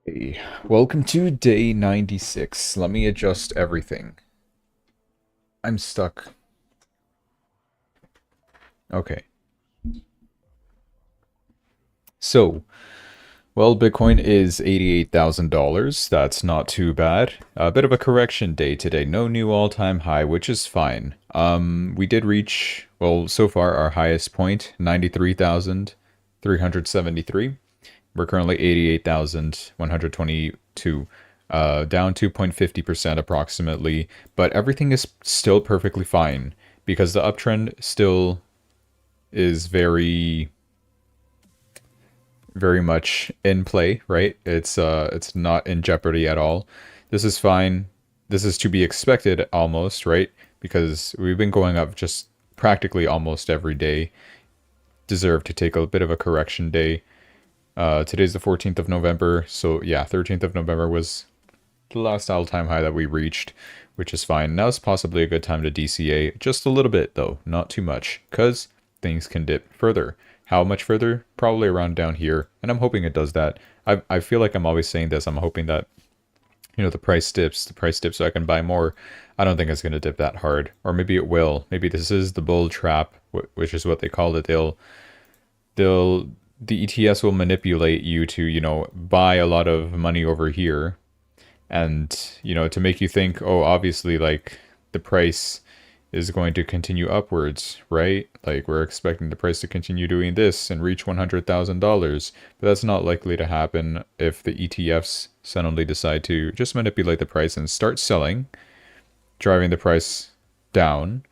Hey, welcome to day 96. Let me adjust everything. I'm stuck. Okay. So, well, Bitcoin is $88,000. That's not too bad. A bit of a correction day today. No new all-time high, which is fine. We did reach, well, so far our highest point, 93,373. We're currently 88,122, down 2.50% approximately, but everything is still perfectly fine because the uptrend still is very much in play, right? It's not in jeopardy at all. This is fine. This is to be expected almost, right? Because we've been going up just practically almost every day. Deserve to take a bit of a correction day. Today's the 14th of November, so yeah, 13th of November was the last all-time high that we reached, which is fine. Now's possibly a good time to DCA, just a little bit though, not too much, because things can dip further. How much further? Probably around down here, and I'm hoping it does that. I feel like I'm always saying this, I'm hoping that, the price dips, so I can buy more. I don't think it's going to dip that hard, or maybe it will. Maybe this is the bull trap, which is what they call it. They'll the ETS will manipulate you to, buy a lot of money over here and, to make you think, oh, obviously, like, the price is going to continue upwards, right? Like, we're expecting the price to continue doing this and reach $100,000. But that's not likely to happen if the ETFs suddenly decide to just manipulate the price and start selling, driving the price down.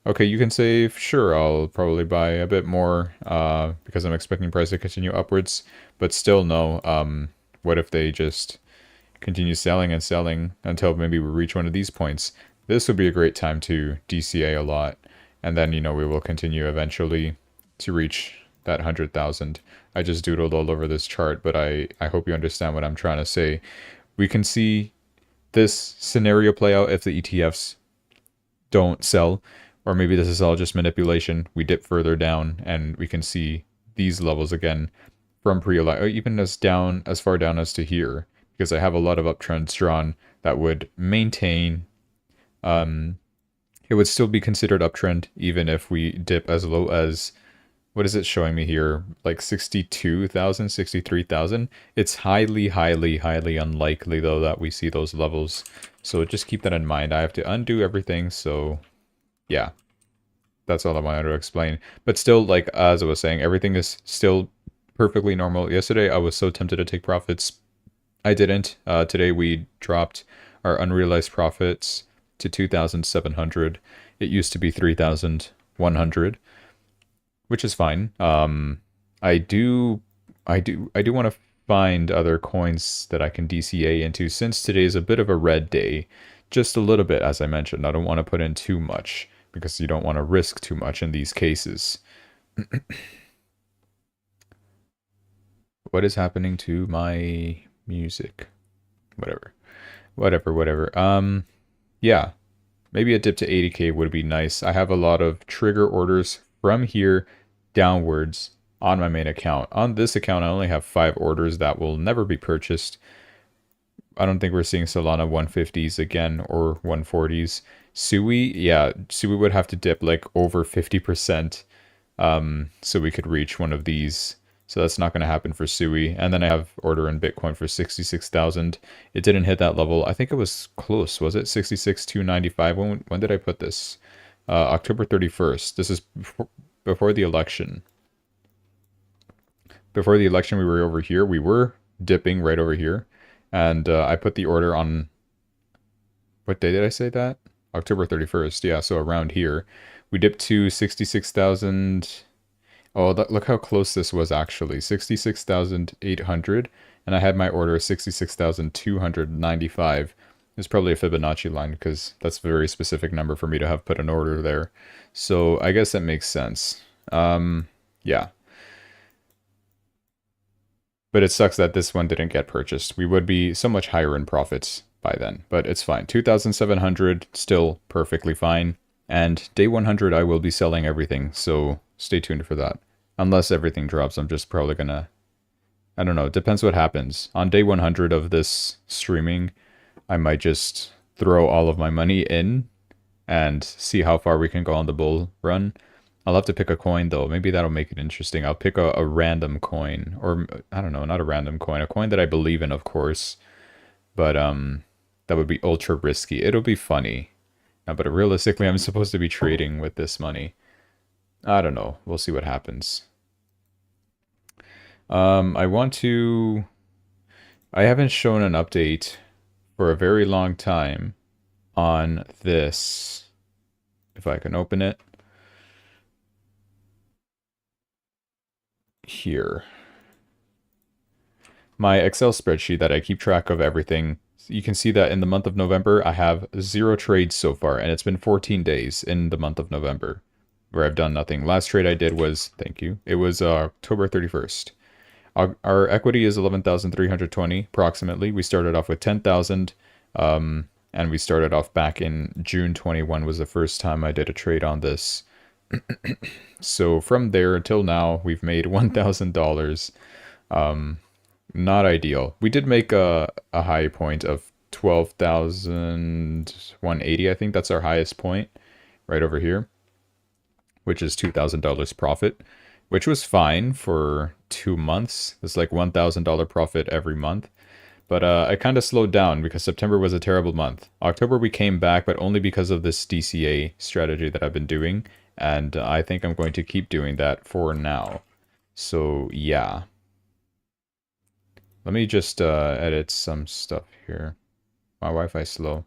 Okay, you can say, sure, I'll probably buy a bit more because I'm expecting price to continue upwards, but still no. What if they just continue selling and selling until maybe we reach one of these points? This would be a great time to DCA a lot, and then, we will continue eventually to reach that 100,000. I just doodled all over this chart, but I hope you understand what I'm trying to say. We can see this scenario play out if the ETFs don't sell, or maybe this is all just manipulation. We dip further down and we can see these levels again from pre-align, or even as far down as to here, because I have a lot of uptrends drawn that would maintain. It would still be considered uptrend even if we dip as low as, what is it showing me here, like 62,000, 63,000. It's highly, highly, highly unlikely though that we see those levels. So just keep that in mind. I have to undo everything, so yeah, that's all I wanted to explain. But still, like, as I was saying, everything is still perfectly normal. Yesterday, I was so tempted to take profits. I didn't. Today, we dropped our unrealized profits to 2,700. It used to be 3,100, which is fine. I do want to find other coins that I can DCA into since today is a bit of a red day. Just a little bit, as I mentioned. I don't want to put in too much because you don't want to risk too much in these cases. What is happening to my music? Whatever. Yeah, maybe a dip to 80k would be nice. I have a lot of trigger orders from here downwards on my main account. On this account, I only have 5 orders that will never be purchased. I don't think we're seeing Solana 150s again or 140s. Sui, yeah, Sui would have to dip like over 50% so we could reach one of these. So that's not going to happen for Sui. And then I have order in Bitcoin for 66,000. It didn't hit that level. I think it was close. Was it 66,295? When did I put this? October 31st. This is before the election. Before the election, we were over here. We were dipping right over here. And I put the order on, what day did I say that? October 31st. Yeah, so around here. We dipped to 66,000. Oh, look how close this was actually. 66,800. And I had my order 66,295. It's probably a Fibonacci line because that's a very specific number for me to have put an order there. So I guess that makes sense. Yeah. But it sucks that this one didn't get purchased. We would be so much higher in profits by then, but it's fine. 2,700, still perfectly fine. And day 100, I will be selling everything, so stay tuned for that. Unless everything drops, I'm just probably gonna I don't know. It depends what happens. On day 100 of this streaming, I might just throw all of my money in and see how far we can go on the bull run. I'll have to pick a coin though. Maybe that'll make it interesting. I'll pick a random coin, or I don't know, not a random coin, a coin that I believe in, of course. But that would be ultra risky. It'll be funny. But realistically, I'm supposed to be trading with this money. I don't know. We'll see what happens. I want to. I haven't shown an update for a very long time on this. If I can open it. Here. My Excel spreadsheet that I keep track of everything. You can see that in the month of November, I have 0 trades so far, and it's been 14 days in the month of November where I've done nothing. Last trade I did was, thank you, it was October 31st. Our equity is 11,320 approximately. We started off with 10,000, and we started off back in June 21 was the first time I did a trade on this. So from there until now, we've made $1,000. Not ideal. We did make a high point of 12,180. I think that's our highest point right over here, which is $2,000 profit, which was fine for 2 months. It's like $1,000 profit every month. But I kind of slowed down because September was a terrible month. October we came back, but only because of this DCA strategy that I've been doing. And I think I'm going to keep doing that for now. So yeah. Let me just edit some stuff here. My Wi-Fi's slow.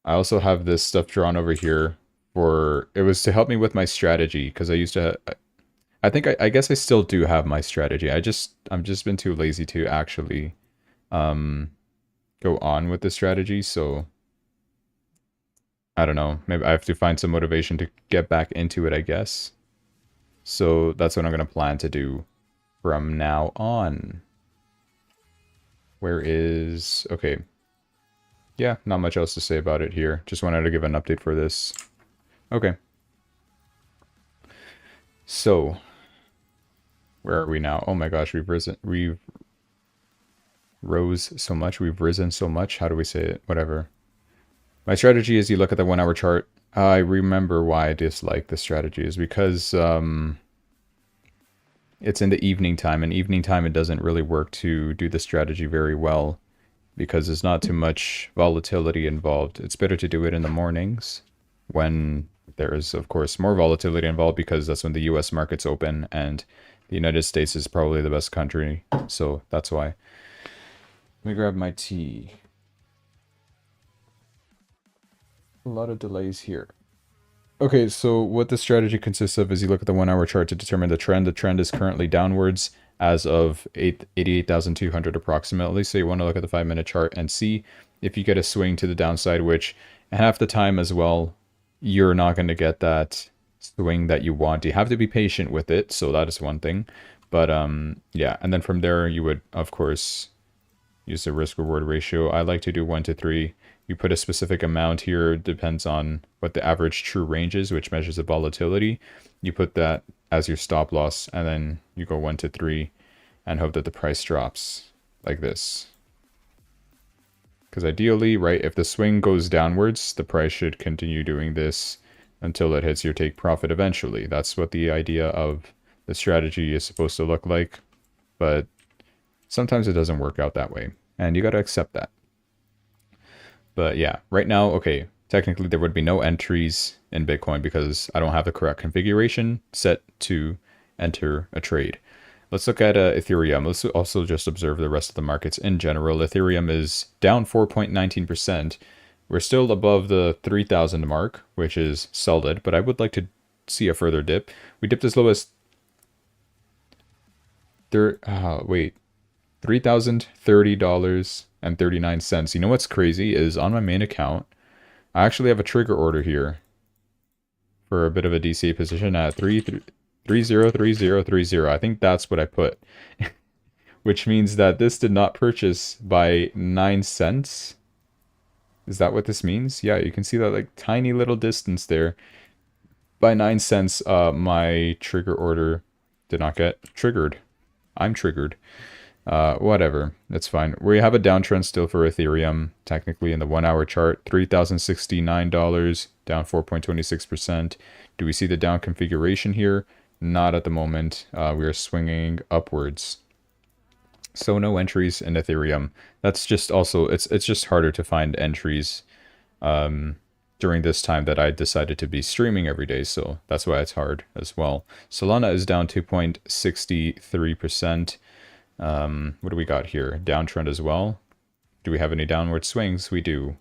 I also have this stuff drawn over here for, it was to help me with my strategy because I used to, I guess I still do have my strategy. I'm just been too lazy to actually go on with the strategy. So I don't know. Maybe I have to find some motivation to get back into it, I guess. So that's what I'm going to plan to do from now on. Where is... Okay. Yeah, not much else to say about it here. Just wanted to give an update for this. Okay. So, where are we now? Oh my gosh, we've rose so much. We've risen so much. How do we say it? Whatever. My strategy is you look at the 1 hour chart. I remember why I dislike this strategy is because it's in the evening time, and evening time it doesn't really work to do the strategy very well because there's not too much volatility involved. It's better to do it in the mornings when there is, of course, more volatility involved because that's when the US market's open and the United States is probably the best country. So that's why. Let me grab my tea. A lot of delays here. Okay, so what the strategy consists of is you look at the 1 hour chart to determine the trend. The trend is currently downwards as of 88,200 approximately. So you want to look at the 5-minute chart and see if you get a swing to the downside, which half the time as well, you're not going to get that swing that you want. You have to be patient with it. So that is one thing. But yeah, and then from there you would, of course, use the risk reward ratio. I like to do 1 to 3. You put a specific amount here, depends on what the average true range is, which measures the volatility. You put that as your stop loss, and then you go 1 to 3 and hope that the price drops like this. Because ideally, right, if the swing goes downwards, the price should continue doing this until it hits your take profit eventually. That's what the idea of the strategy is supposed to look like. But sometimes it doesn't work out that way, and you got to accept that. But yeah, right now, okay, technically there would be no entries in Bitcoin because I don't have the correct configuration set to enter a trade. Let's look at Ethereum. Let's also just observe the rest of the markets in general. Ethereum is down 4.19%. We're still above the 3,000 mark, which is solid, but I would like to see a further dip. We dipped as low as $3,030.39. You know what's crazy is on my main account, I actually have a trigger order here for a bit of a DCA position at 303030. I think that's what I put, which means that this did not purchase by 9 cents. Is that what this means? Yeah, you can see that like tiny little distance there. By 9 cents, my trigger order did not get triggered. I'm triggered. Whatever, that's fine. We have a downtrend still for Ethereum, technically in the 1 hour chart, $3,069, down 4.26%. Do we see the down configuration here? Not at the moment. We are swinging upwards. So no entries in Ethereum. That's just also, it's just harder to find entries during this time that I decided to be streaming every day, so that's why it's hard as well. Solana is down 2.63%. What do we got here? Downtrend as well. Do we have any downward swings? We do.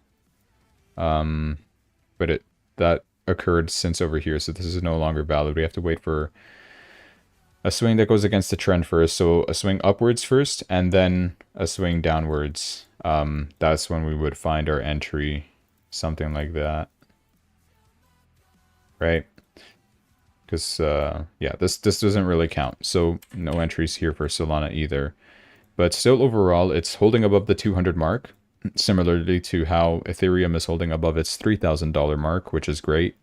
But that occurred since over here, so this is no longer valid. We have to wait for a swing that goes against the trend first. So a swing upwards first, and then a swing downwards. That's when we would find our entry. Something like that. Right? Because, yeah, this doesn't really count. So no entries here for Solana either. But still overall, it's holding above the 200 mark. Similarly to how Ethereum is holding above its $3,000 mark, which is great.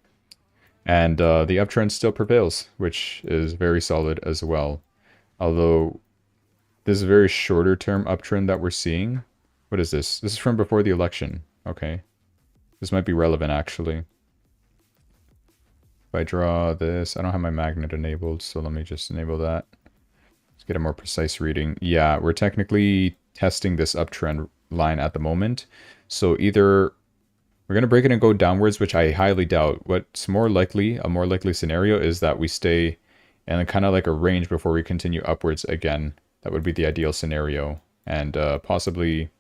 And the uptrend still prevails, which is very solid as well. Although this is a very shorter term uptrend that we're seeing. What is this? This is from before the election. Okay. This might be relevant actually. If I draw this, I don't have my magnet enabled, so let me just enable that. Let's get a more precise reading. Yeah, we're technically testing this uptrend line at the moment. So either we're going to break it and go downwards, which I highly doubt. What's more likely, a more likely scenario is that we stay in kind of like a range before we continue upwards again. That would be the ideal scenario. And possibly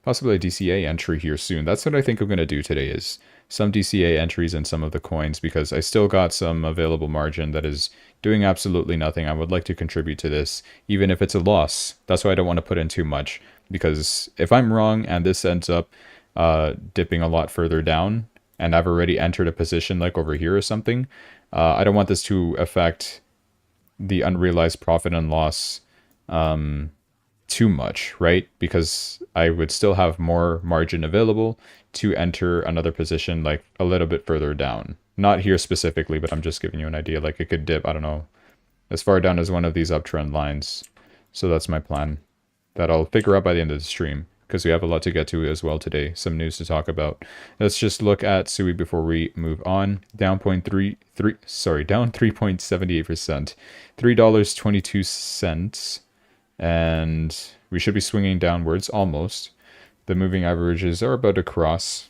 a DCA entry here soon. That's what I think I'm going to do today, is some DCA entries in some of the coins, because I still got some available margin that is doing absolutely nothing. I would like to contribute to this, even if it's a loss. That's why I don't want to put in too much, because if I'm wrong and this ends up dipping a lot further down, and I've already entered a position like over here or something, I don't want this to affect the unrealized profit and loss too much, right? Because I would still have more margin available to enter another position like a little bit further down. Not here specifically, but I'm just giving you an idea. Like it could dip, I don't know, as far down as one of these uptrend lines. So that's my plan. That I'll figure out by the end of the stream, because we have a lot to get to as well today. Some news to talk about. Let's just look at SUI before we move on. Down 3.78%. $3.22. And we should be swinging downwards almost. The moving averages are about to cross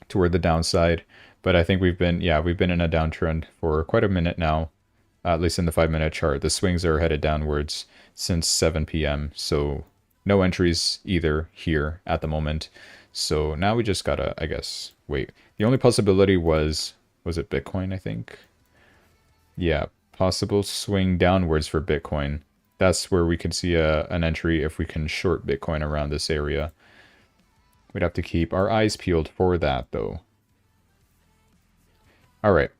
toward the downside, but I think we've been in a downtrend for quite a minute now, at least in the 5-minute chart. The swings are headed downwards since 7 p.m. So no entries either here at the moment. So now we just gotta, I guess, wait. The only possibility was it Bitcoin, I think? Yeah, possible swing downwards for Bitcoin. That's where we could see an entry if we can short Bitcoin around this area. We'd have to keep our eyes peeled for that, though. All right.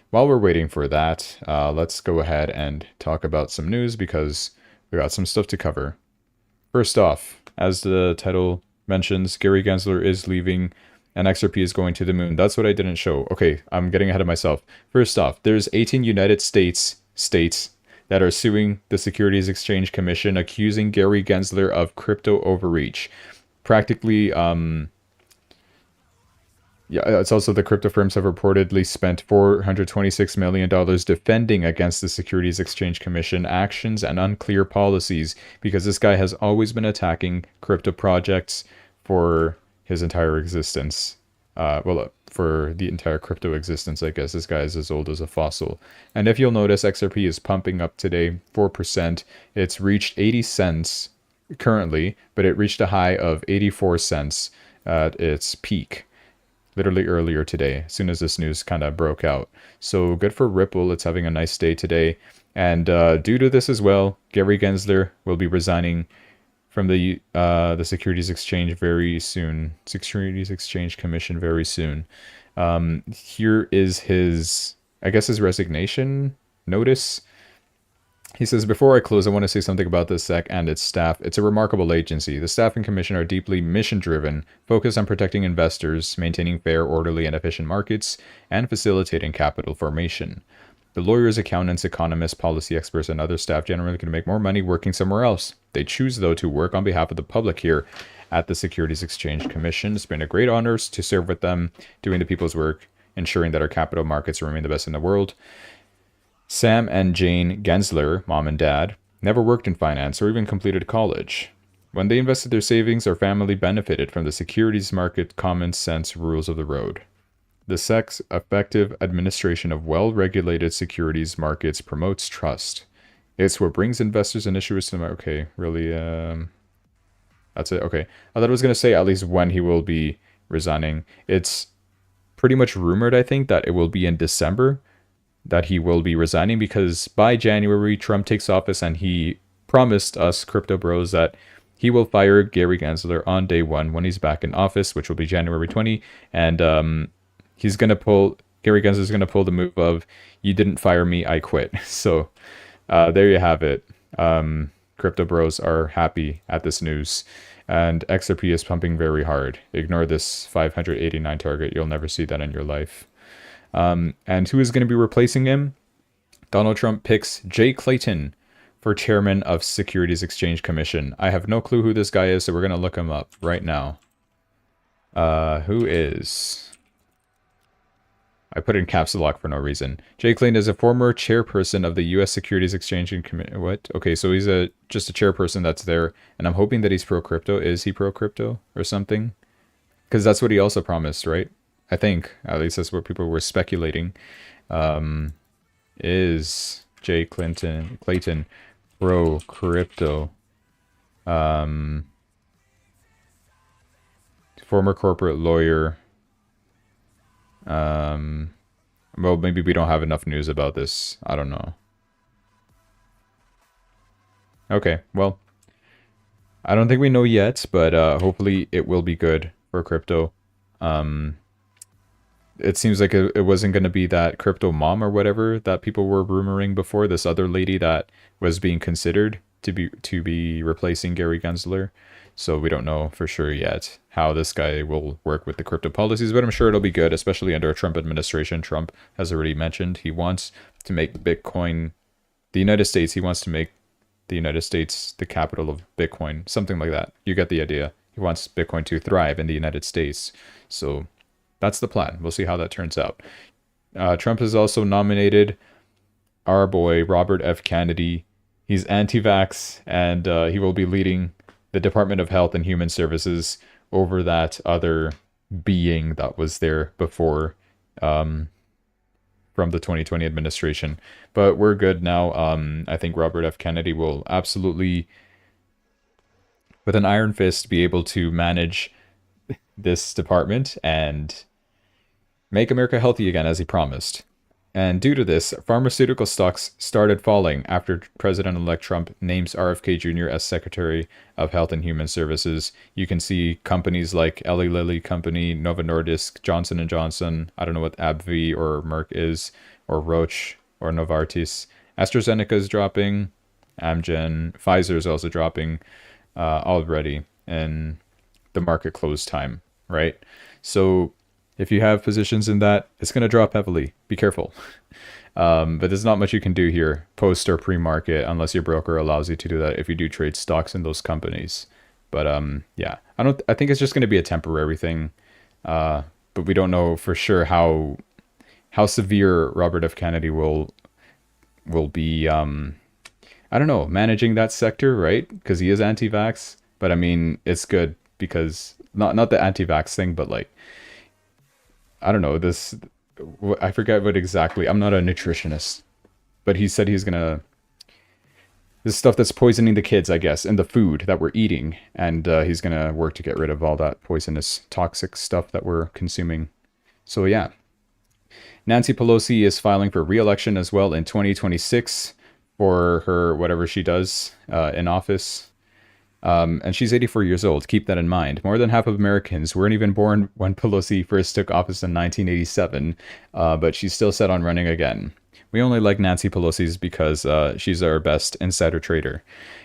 While we're waiting for that, let's go ahead and talk about some news, because we got some stuff to cover. First off, as the title mentions, Gary Gensler is leaving and XRP is going to the moon. That's what I didn't show. Okay, I'm getting ahead of myself. First off, there's 18 United States that are suing the Securities Exchange Commission, accusing Gary Gensler of crypto overreach. Practically, yeah, it's also the crypto firms have reportedly spent $426 million defending against the Securities Exchange Commission actions and unclear policies, because this guy has always been attacking crypto projects for his entire existence. For the entire crypto existence, I guess. This guy is as old as a fossil. And if you'll notice, XRP is pumping up today, 4%. It's reached 80 cents currently, but it reached a high of 84 cents at its peak, literally earlier today, as soon as this news kind of broke out. So good for Ripple. It's having a nice day today. And due to this as well, Gary Gensler will be resigning from the Securities Exchange very soon. Securities Exchange Commission very soon. Here is his, I guess, his resignation notice. He says, before I close, I want to say something about the SEC and its staff. It's a remarkable agency. The staff and commission are deeply mission-driven, focused on protecting investors, maintaining fair, orderly, and efficient markets, and facilitating capital formation. The lawyers, accountants, economists, policy experts, and other staff generally can make more money working somewhere else. They choose, though, to work on behalf of the public here at the Securities Exchange Commission. It's been a great honor to serve with them, doing the people's work, ensuring that our capital markets remain the best in the world. Sam and Jane Gensler, mom and dad, never worked in finance or even completed college. When they invested their savings, our family benefited from the securities market common sense rules of the road. The SEC's effective administration of well-regulated securities markets promotes trust. It's what brings investors and issuers to the market. Okay, really, that's it. Okay. I thought I was going to say at least when he will be resigning. It's pretty much rumored, I think, that it will be in December that he will be resigning, because by January, Trump takes office and he promised us crypto bros that he will fire Gary Gensler on day one when he's back in office, which will be January 20. And Gary Gensler's going to pull the move of, you didn't fire me, I quit. So there you have it. Crypto bros are happy at this news. And XRP is pumping very hard. Ignore this 589 target. You'll never see that in your life. And who is going to be replacing him? Donald Trump picks Jay Clayton for chairman of Securities Exchange Commission. I have no clue who this guy is, so we're going to look him up right now. Who is... I put in caps lock for no reason. Jay Clayton is a former chairperson of the U.S. Securities Exchange Commission. What? Okay, so he's just a chairperson that's there, and I'm hoping that he's pro-crypto. Is he pro-crypto or something? Because that's what he also promised, right? I think, at least that's what people were speculating. Is Jay Clayton pro-crypto? Former corporate lawyer. Well, maybe we don't have enough news about this. I don't know. Okay, well, I don't think we know yet, but hopefully it will be good for crypto. It seems like it wasn't going to be that crypto mom or whatever that people were rumoring before. This other lady that was being considered to be replacing Gary Gensler. So we don't know for sure yet how this guy will work with the crypto policies, but I'm sure it'll be good, especially under a Trump administration. Trump has already mentioned he wants to make Bitcoin, the United States, he wants to make the United States the capital of Bitcoin, something like that. You get the idea. He wants Bitcoin to thrive in the United States. So that's the plan. We'll see how that turns out. Trump has also nominated our boy, Robert F. Kennedy. He's anti-vax, and he will be leading the Department of Health and Human Services over that other being that was there before from the 2020 administration. But we're good now. I think Robert F. Kennedy will absolutely, with an iron fist, be able to manage this department and make America healthy again, as he promised. And due to this, pharmaceutical stocks started falling after President-elect Trump names RFK Jr. as Secretary of Health and Human Services. You can see companies like Eli Lilly Company, Novo Nordisk, Johnson & Johnson, I don't know what AbbVie or Merck is, or Roche, or Novartis. AstraZeneca is dropping, Amgen, Pfizer is also dropping already in the market close time, right? So if you have positions in that, it's going to drop heavily. Be careful. But there's not much you can do here, post or pre-market, unless your broker allows you to do that if you do trade stocks in those companies. But yeah, I think it's just going to be a temporary thing. But we don't know for sure how severe Robert F. Kennedy will be, I don't know, managing that sector, right? Because he is anti-vax. But I mean, it's good because, not the anti-vax thing, but like, I don't know, I forget what exactly, I'm not a nutritionist, but he said he's gonna, this stuff that's poisoning the kids, I guess, and the food that we're eating, and he's gonna work to get rid of all that poisonous, toxic stuff that we're consuming. So yeah. Nancy Pelosi is filing for re-election as well in 2026 for her, whatever she does in office. And she's 84 years old. Keep that in mind. More than half of Americans weren't even born when Pelosi first took office in 1987, but she's still set on running again. We only like Nancy Pelosi's because she's our best insider trader.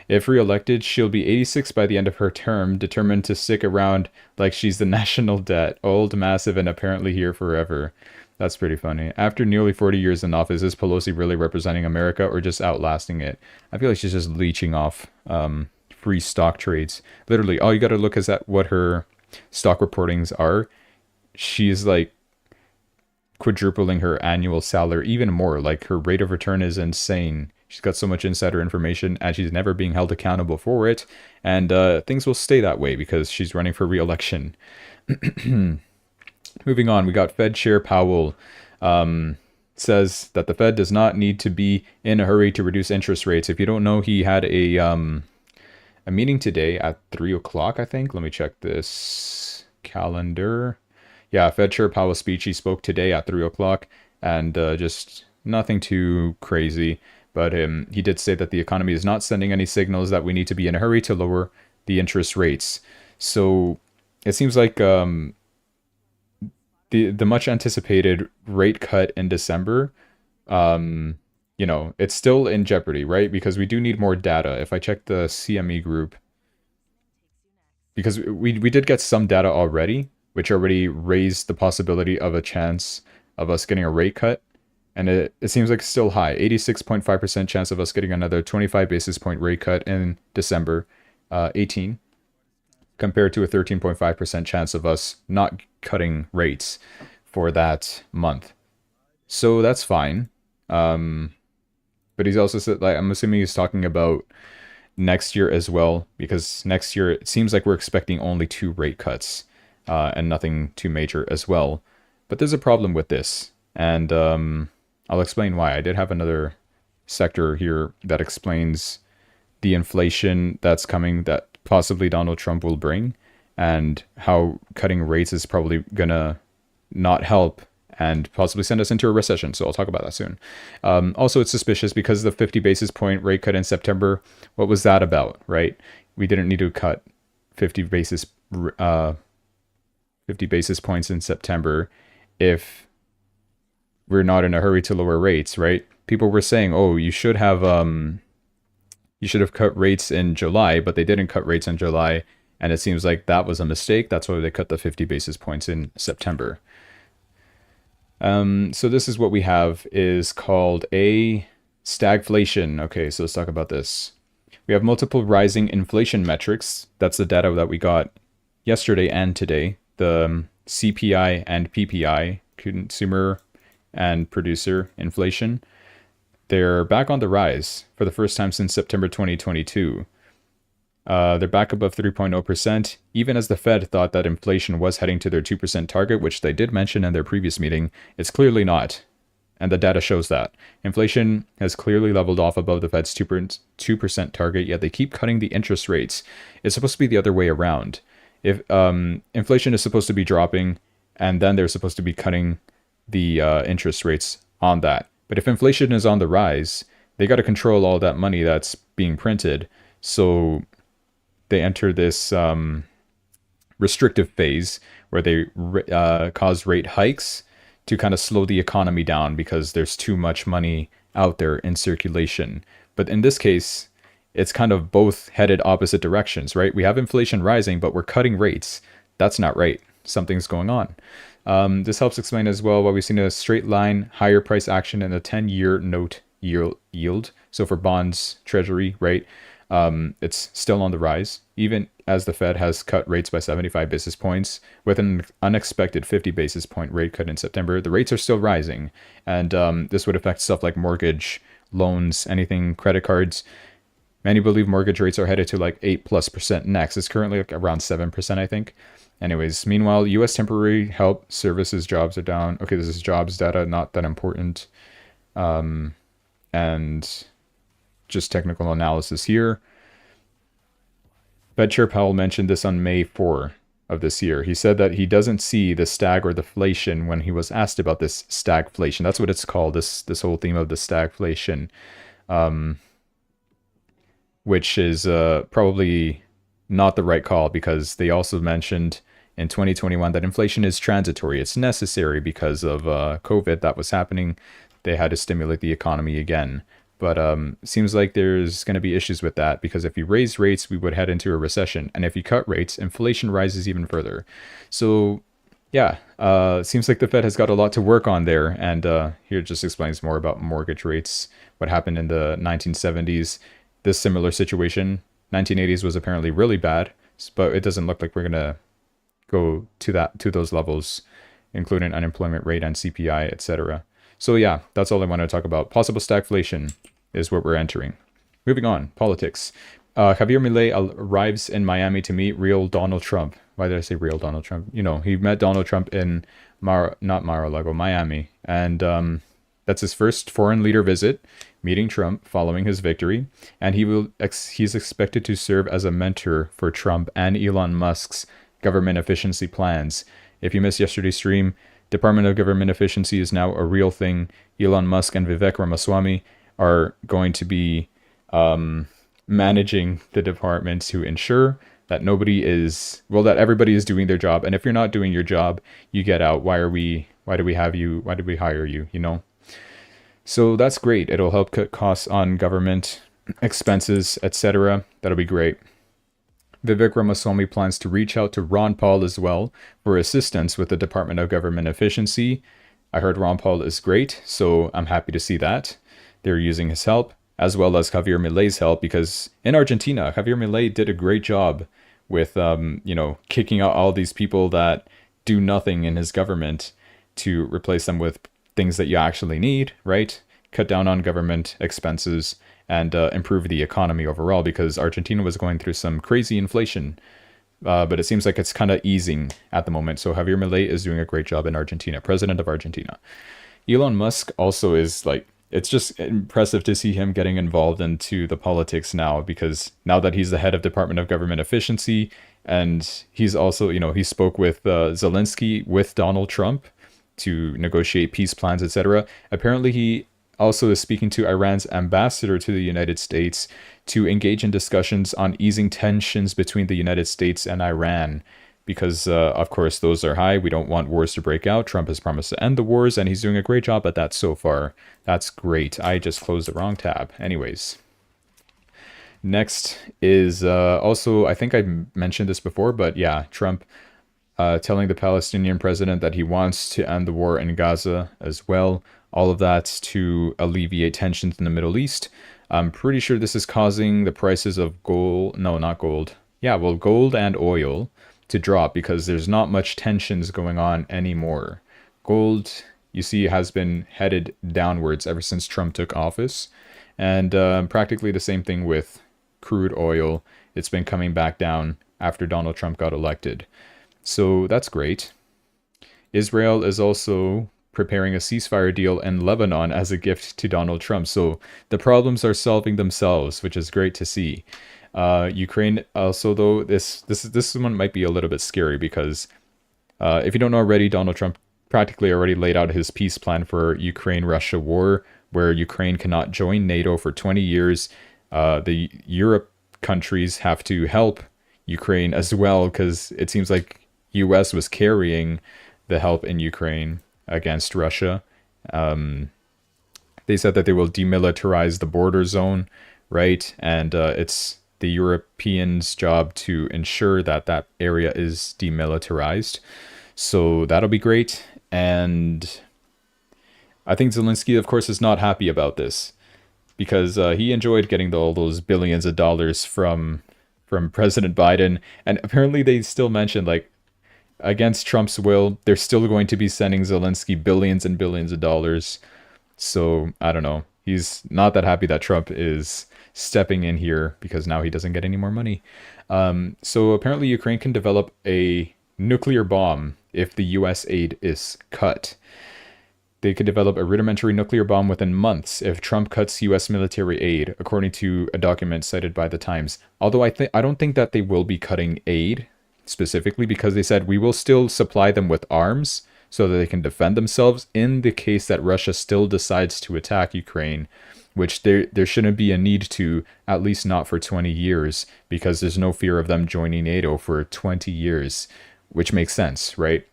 If re-elected, she'll be 86 by the end of her term, determined to stick around like she's the national debt, old, massive, and apparently here forever. That's pretty funny. After nearly 40 years in office, is Pelosi really representing America or just outlasting it? I feel like she's just leeching off free stock trades. Literally, all you got to look is at what her stock reportings are. She's like quadrupling her annual salary, even more. Like her rate of return is insane. She's got so much insider information, and she's never being held accountable for it. And things will stay that way because she's running for re-election. Moving on, we got Fed Chair Powell says that the Fed does not need to be in a hurry to reduce interest rates. If you don't know, he had a meeting today at 3 o'clock, I think. Let me check this calendar. Yeah, Fed Chair Powell's speech, he spoke today at 3 o'clock, and just nothing too crazy. But he did say that the economy is not sending any signals that we need to be in a hurry to lower the interest rates. So it seems like the much anticipated rate cut in December, it's still in jeopardy, right? Because we do need more data. If I check the CME group, because we did get some data already, which already raised the possibility of a chance of us getting a rate cut. And it seems like it's still high, 86.5% chance of us getting another 25 basis point rate cut in December 18, compared to a 13.5% chance of us not cutting rates for that month. So that's fine. But he's also said, like, I'm assuming he's talking about next year as well, because next year it seems like we're expecting only 2 rate cuts and nothing too major as well. But there's a problem with this, and I'll explain why. I did have another sector here that explains the inflation that's coming that possibly Donald Trump will bring, and how cutting rates is probably gonna not help and possibly send us into a recession. So I'll talk about that soon. Also, it's suspicious because the 50 basis point rate cut in September, what was that about, right? We didn't need to cut 50 basis points in September if we're not in a hurry to lower rates, right? People were saying, oh, you should have cut rates in July, but they didn't cut rates in July. And it seems like that was a mistake. That's why they cut the 50 basis points in September. So this is what we have, is called a stagflation. Okay, so let's talk about this. We have multiple rising inflation metrics. That's the data that we got yesterday and today. The CPI and PPI, consumer and producer inflation, they're back on the rise for the first time since September 2022. They're back above 3.0%, even as the Fed thought that inflation was heading to their 2% target, which they did mention in their previous meeting. It's clearly not, and the data shows that. Inflation has clearly leveled off above the Fed's 2% target, yet they keep cutting the interest rates. It's supposed to be the other way around. If inflation is supposed to be dropping, and then they're supposed to be cutting the interest rates on that. But if inflation is on the rise, they got to control all that money that's being printed. So they enter this restrictive phase where they cause rate hikes to kind of slow the economy down because there's too much money out there in circulation. But in this case, it's kind of both headed opposite directions, right? We have inflation rising, but we're cutting rates. That's not right. Something's going on. This helps explain as well why we've seen a straight line higher price action in the 10-year note yield. So for bonds, treasury, right? It's still on the rise, even as the Fed has cut rates by 75 basis points with an unexpected 50 basis point rate cut in September. The rates are still rising, and this would affect stuff like mortgage, loans, anything, credit cards. Many believe mortgage rates are headed to like 8+% next. It's currently like around 7%, I think. Anyways, meanwhile, U.S. temporary help services jobs are down. Okay, this is jobs data, not that important. And just technical analysis here. Fed Chair Powell mentioned this on May 4 of this year. He said that he doesn't see the stag or deflation when he was asked about this stagflation. That's what it's called, this whole theme of the stagflation, which is probably not the right call, because they also mentioned in 2021 that inflation is transitory. It's necessary because of COVID that was happening. They had to stimulate the economy again. But seems like there's going to be issues with that, because if you raise rates, we would head into a recession. And if you cut rates, inflation rises even further. So yeah, Seems like the Fed has got a lot to work on there, and here it just explains more about mortgage rates, what happened in the 1970s. This similar situation, 1980s was apparently really bad, but it doesn't look like we're gonna go to those levels, including unemployment rate and CPI, etc. So yeah, that's all I want to talk about. Possible stagflation is what we're entering. Moving on, politics. Javier Milei arrives in Miami to meet real Donald Trump. Why did I say real Donald Trump? You know, he met Donald Trump in not Mar-a-Lago, Miami. And that's his first foreign leader visit, meeting Trump following his victory. And he's expected to serve as a mentor for Trump and Elon Musk's government efficiency plans. If you missed yesterday's stream, Department of Government Efficiency is now a real thing. Elon Musk and Vivek Ramaswamy are going to be managing the department to ensure that that everybody is doing their job. And if you're not doing your job, you get out. Why do we hire you, you know? So that's great. It'll help cut costs on government expenses, etc. That'll be great. Vivek Ramaswamy plans to reach out to Ron Paul as well for assistance with the Department of Government Efficiency. I heard Ron Paul is great, so I'm happy to see that. They're using his help, as well as Javier Milei's help, because in Argentina, Javier Milei did a great job with, kicking out all these people that do nothing in his government to replace them with things that you actually need, right? Cut down on government expenses and improve the economy overall, because Argentina was going through some crazy inflation. But it seems like it's kind of easing at the moment. So Javier Milei is doing a great job in Argentina, president of Argentina. Elon Musk also is it's just impressive to see him getting involved into the politics now, because now that he's the head of Department of Government Efficiency, and he's also, he spoke with Zelensky, with Donald Trump, to negotiate peace plans, etc. Apparently, he also is speaking to Iran's ambassador to the United States to engage in discussions on easing tensions between the United States and Iran, because, of course, those are high. We don't want wars to break out. Trump has promised to end the wars, and he's doing a great job at that so far. That's great. I just closed the wrong tab. Anyways. Next is also, I think I mentioned this before, but yeah, Trump telling the Palestinian president that he wants to end the war in Gaza as well. All of that to alleviate tensions in the Middle East. I'm pretty sure this is causing the prices of gold. No, not gold. Yeah, well, gold and oil to drop, because there's not much tensions going on anymore. Gold, you see, has been headed downwards ever since Trump took office. And practically the same thing with crude oil. It's been coming back down after Donald Trump got elected. So that's great. Israel is also preparing a ceasefire deal in Lebanon as a gift to Donald Trump. So the problems are solving themselves, which is great to see. Ukraine also, though, this one might be a little bit scary, because if you don't know already, Donald Trump practically already laid out his peace plan for Ukraine-Russia war, where Ukraine cannot join NATO for 20 years. The Europe countries have to help Ukraine as well, because it seems like US was carrying the help in Ukraine against Russia. They said that they will demilitarize the border zone, right? And it's the Europeans' job to ensure that that area is demilitarized. So that'll be great. And I think Zelensky, of course, is not happy about this, because he enjoyed getting all those billions of dollars from President Biden. And apparently they still mentioned, against Trump's will, they're still going to be sending Zelensky billions and billions of dollars. So I don't know. He's not that happy that Trump is stepping in here, because now he doesn't get any more money. So apparently Ukraine can develop a nuclear bomb if the US aid is cut. They could develop a rudimentary nuclear bomb within months if Trump cuts US military aid, according to a document cited by the Times. Although I don't think that they will be cutting aid specifically, because they said we will still supply them with arms so that they can defend themselves in the case that Russia still decides to attack Ukraine, which there shouldn't be a need to, at least not for 20 years, because there's no fear of them joining NATO for 20 years, which makes sense, right?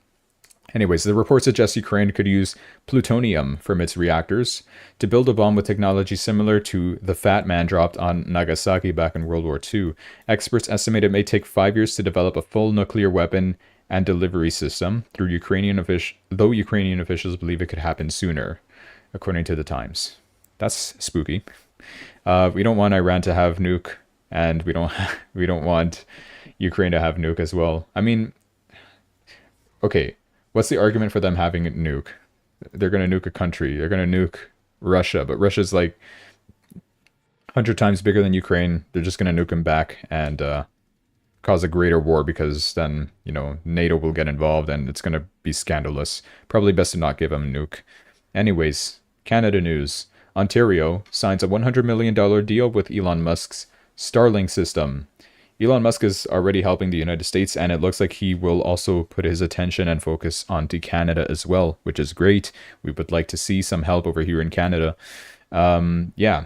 Anyways, the report suggests Ukraine could use plutonium from its reactors to build a bomb with technology similar to the Fat Man dropped on Nagasaki back in World War II. Experts estimate it may take 5 years to develop a full nuclear weapon and delivery system through though Ukrainian officials believe it could happen sooner, according to the Times. That's spooky. We don't want Iran to have nuke, and we don't want Ukraine to have nuke as well. I mean, okay, what's the argument for them having a nuke? They're gonna nuke a country. They're gonna nuke Russia, but Russia's like 100 times bigger than Ukraine. They're just gonna nuke them back and cause a greater war, because then, you know, NATO will get involved and it's gonna be scandalous. Probably best to not give them a nuke. Anyways, Canada news. Ontario signs a $100 million deal with Elon Musk's Starlink system. Elon Musk is already helping the United States, and it looks like he will also put his attention and focus onto Canada as well, which is great. We would like to see some help over here in Canada. Yeah.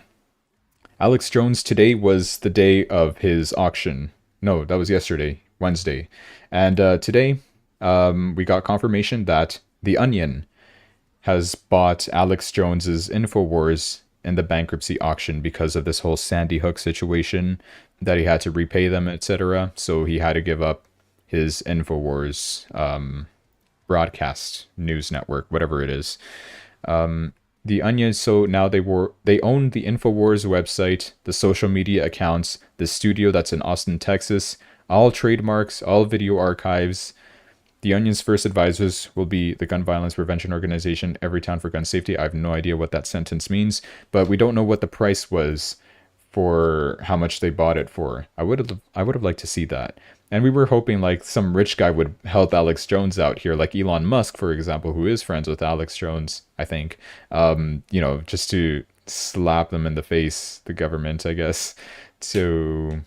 Alex Jones, today was the day of his auction. No, that was yesterday, Wednesday. And today, we got confirmation that The Onion has bought Alex Jones's InfoWars in the bankruptcy auction because of this whole Sandy Hook situation, that he had to repay them, etc. So he had to give up his InfoWars broadcast news network, whatever it is. The Onion, so now they own the InfoWars website, the social media accounts, the studio that's in Austin, Texas, all trademarks, all video archives. The Onion's first advisors will be the Gun Violence Prevention Organization, Every Town for Gun Safety. I have no idea what that sentence means, but we don't know what the price was for how much they bought it for. I would have liked to see that. And we were hoping like some rich guy would help Alex Jones out here, like Elon Musk, for example, who is friends with Alex Jones, I think. You know, just to slap them in the face, the government, I guess. So,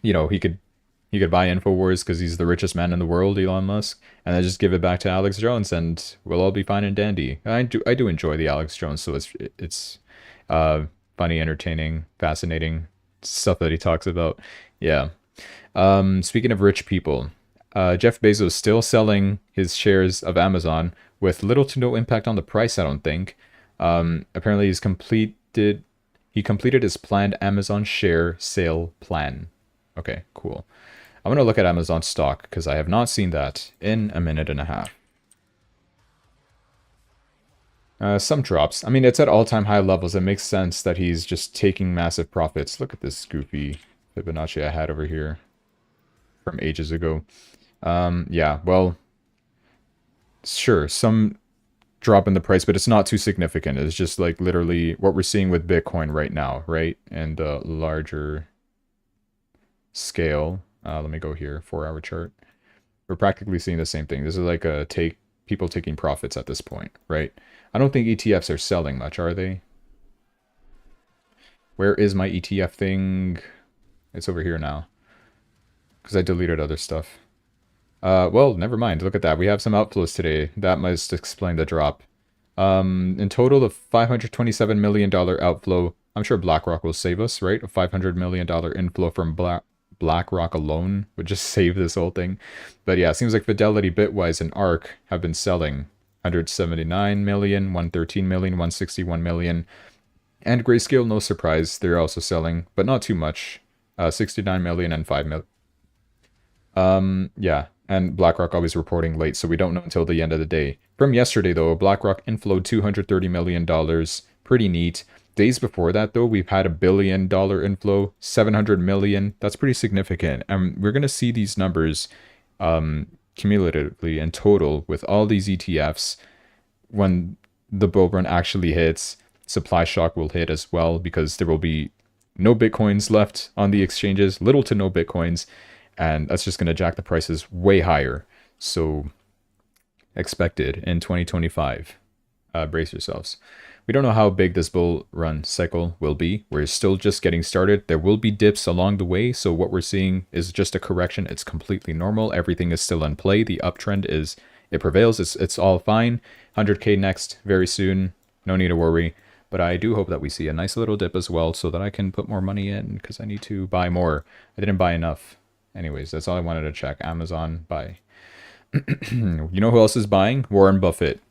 you know, he could buy InfoWars because he's the richest man in the world, Elon Musk, and then just give it back to Alex Jones, and we'll all be fine and dandy. I do enjoy the Alex Jones, so it's funny, entertaining, fascinating stuff that he talks about. Yeah. Speaking of rich people, Jeff Bezos still selling his shares of Amazon with little to no impact on the price, I don't think. Apparently he completed his planned Amazon share sale plan. Okay, cool. I'm going to look at Amazon stock because I have not seen that in a minute and a half. Some drops. I mean, it's at all-time high levels. It makes sense that he's just taking massive profits. Look at this goofy Fibonacci I had over here from ages ago. Yeah, well, sure, some drop in the price, but it's not too significant. It's just like literally what we're seeing with Bitcoin right now, right? And larger scale. Let me go here, 4-hour chart. We're practically seeing the same thing. This is like people taking profits at this point, right? I don't think ETFs are selling much, are they? Where is my ETF thing? It's over here now, because I deleted other stuff. Well, never mind. Look at that. We have some outflows today. That must explain the drop. In total, of $527 million outflow. I'm sure BlackRock will save us, right? A $500 million inflow from BlackRock alone would just save this whole thing. But yeah, it seems like Fidelity, Bitwise, and ARK have been selling 179 million, 113 million, 161 million. And Grayscale, no surprise, they're also selling, but not too much. 69 million and 5 million. Yeah, and BlackRock always reporting late, so we don't know until the end of the day. From yesterday, though, BlackRock inflowed $230 million. Pretty neat. Days before that, though, we've had $1 billion inflow, 700 million. That's pretty significant. And we're going to see these numbers cumulatively in total with all these ETFs. When the bull run actually hits, supply shock will hit as well, because there will be no Bitcoins left on the exchanges, little to no Bitcoins, and that's just going to jack the prices way higher. So expected in 2025. Brace yourselves. We don't know how big this bull run cycle will be. We're still just getting started. There will be dips along the way, so what we're seeing is just a correction. It's completely normal. Everything is still in play. The uptrend it prevails. It's all fine. 100K next very soon. No need to worry. But I do hope that we see a nice little dip as well, so that I can put more money in, because I need to buy more. I didn't buy enough. Anyways, that's all I wanted to check. Amazon, buy. You know who else is buying? Warren Buffett.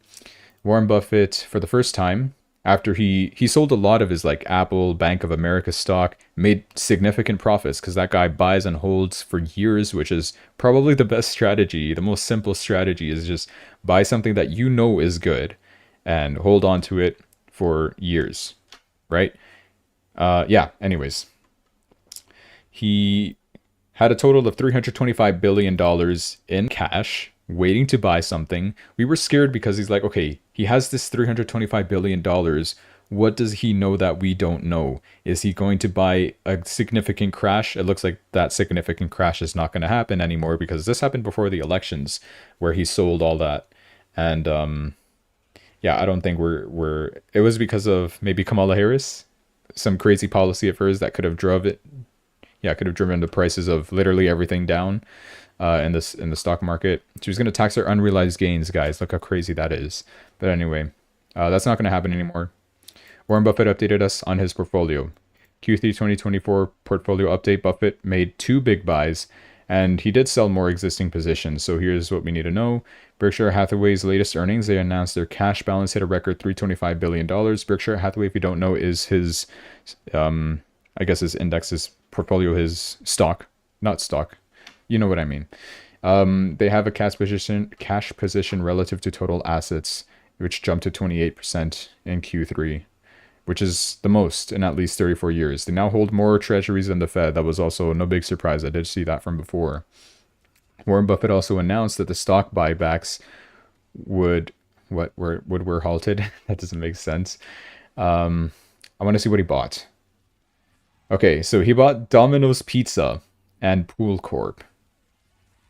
Warren Buffett, for the first time, after he sold a lot of his like Apple, Bank of America stock, made significant profits because that guy buys and holds for years, which is probably the best strategy. The most simple strategy is just buy something that you know is good and hold on to it for years, right? Yeah, anyways, he had a total of $325 billion in cash waiting to buy something. We were scared because he's like, okay, he has this $325 billion. What does he know that we don't know? Is he going to buy a significant crash? It looks like that significant crash is not going to happen anymore because this happened before the elections where he sold all that. And yeah, I don't think we're it was because of maybe Kamala Harris, some crazy policy of hers that could have drove it. Yeah, could have driven the prices of literally everything down in the stock market. She was going to tax our unrealized gains, guys. Look how crazy that is. But anyway, that's not going to happen anymore. Warren Buffett updated us on his portfolio. Q3 2024 portfolio update. Buffett made 2 big buys, and he did sell more existing positions. So here's what we need to know. Berkshire Hathaway's latest earnings, they announced their cash balance hit a record $325 billion. Berkshire Hathaway, if you don't know, is his, I guess his index, his portfolio, his stock, not stock. You know what I mean. They have a cash position relative to total assets, which jumped to 28% in Q3, which is the most in at least 34 years. They now hold more treasuries than the Fed. That was also no big surprise. I did see that from before. Warren Buffett also announced that the stock buybacks were halted. That doesn't make sense. I want to see what he bought. Okay, so he bought Domino's Pizza and Pool Corp.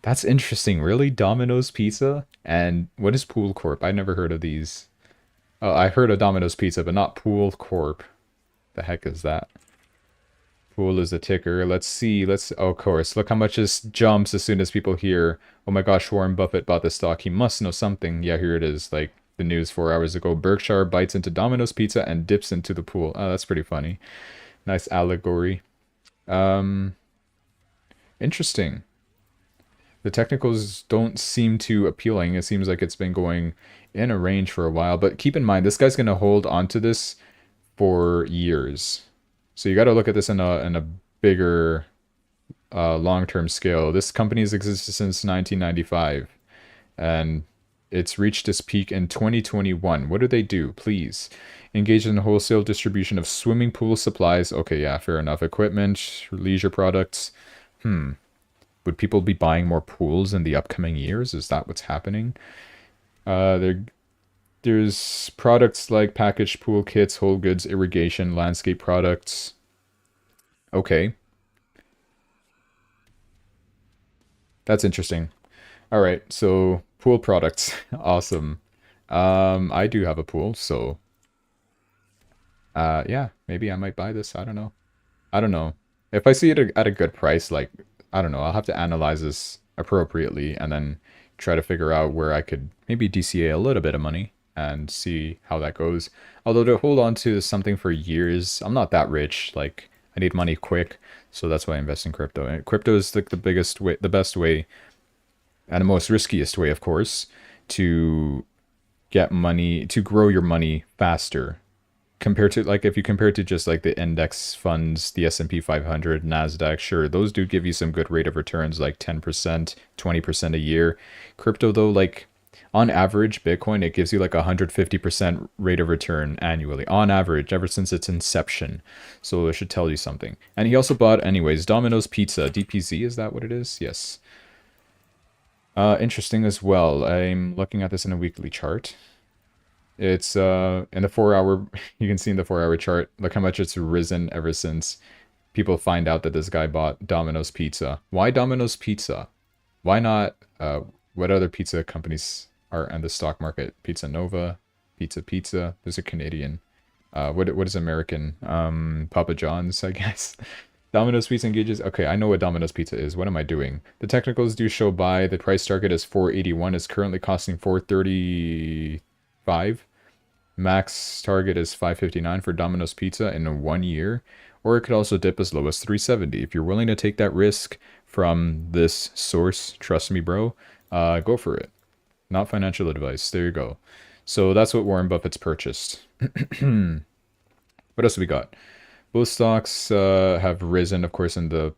That's interesting. Really? Domino's Pizza? And what is Pool Corp? I never heard of these. Oh, I heard of Domino's Pizza, but not Pool Corp. The heck is that? Pool is the ticker. Let's see. Oh, of course. Look how much this jumps as soon as people hear, oh my gosh, Warren Buffett bought the stock. He must know something. Yeah, here it is. Like the news 4 hours ago. Berkshire bites into Domino's Pizza and dips into the pool. Oh, that's pretty funny. Nice allegory. Interesting. The technicals don't seem too appealing. It seems like it's been going in a range for a while. But keep in mind, this guy's going to hold onto this for years. So you got to look at this in a bigger long-term scale. This company has existed since 1995. And it's reached its peak in 2021. What do? Please. Engage in the wholesale distribution of swimming pool supplies. Okay, yeah, fair enough. Equipment, leisure products. Would people be buying more pools in the upcoming years? Is that what's happening? There's products like packaged pool kits, whole goods, irrigation, landscape products. Okay. That's interesting. All right, so pool products. Awesome. I do have a pool, so yeah, maybe I might buy this. I don't know. I don't know. If I see it at a good price, like, I don't know, I'll have to analyze this appropriately and then try to figure out where I could maybe DCA a little bit of money and see how that goes. Although to hold on to something for years, I'm not that rich. Like, I need money quick, so that's why I invest in crypto. And crypto is like the biggest way, the best way, and the most riskiest way, of course, to get money, to grow your money faster compared to, like, if you compare it to just like the index funds, the S&P 500, NASDAQ, sure, those do give you some good rate of returns, like 10%, 20% a year. Crypto, though, like, on average, Bitcoin, it gives you like 150% rate of return annually, on average, ever since its inception. So it should tell you something. And he also bought, anyways, Domino's Pizza, DPZ, is that what it is? Yes. Interesting as well. I'm looking at this in a weekly chart. It's in the 4-hour, you can see in the 4-hour chart, look how much it's risen ever since people find out that this guy bought Domino's Pizza. Why Domino's Pizza? Why not, what other pizza companies are in the stock market? Pizza Nova, Pizza, those are Canadian. What is American? Papa John's, I guess. Domino's Pizza engages. Okay, I know what Domino's Pizza is. What am I doing? The technicals do show buy. The price target is 481. It's currently costing 435. Max target is 559 for Domino's Pizza in 1 year. Or it could also dip as low as 370. If you're willing to take that risk from this source, trust me, bro, go for it. Not financial advice. There you go. So that's what Warren Buffett's purchased. What else do we got? Both stocks have risen, of course, in the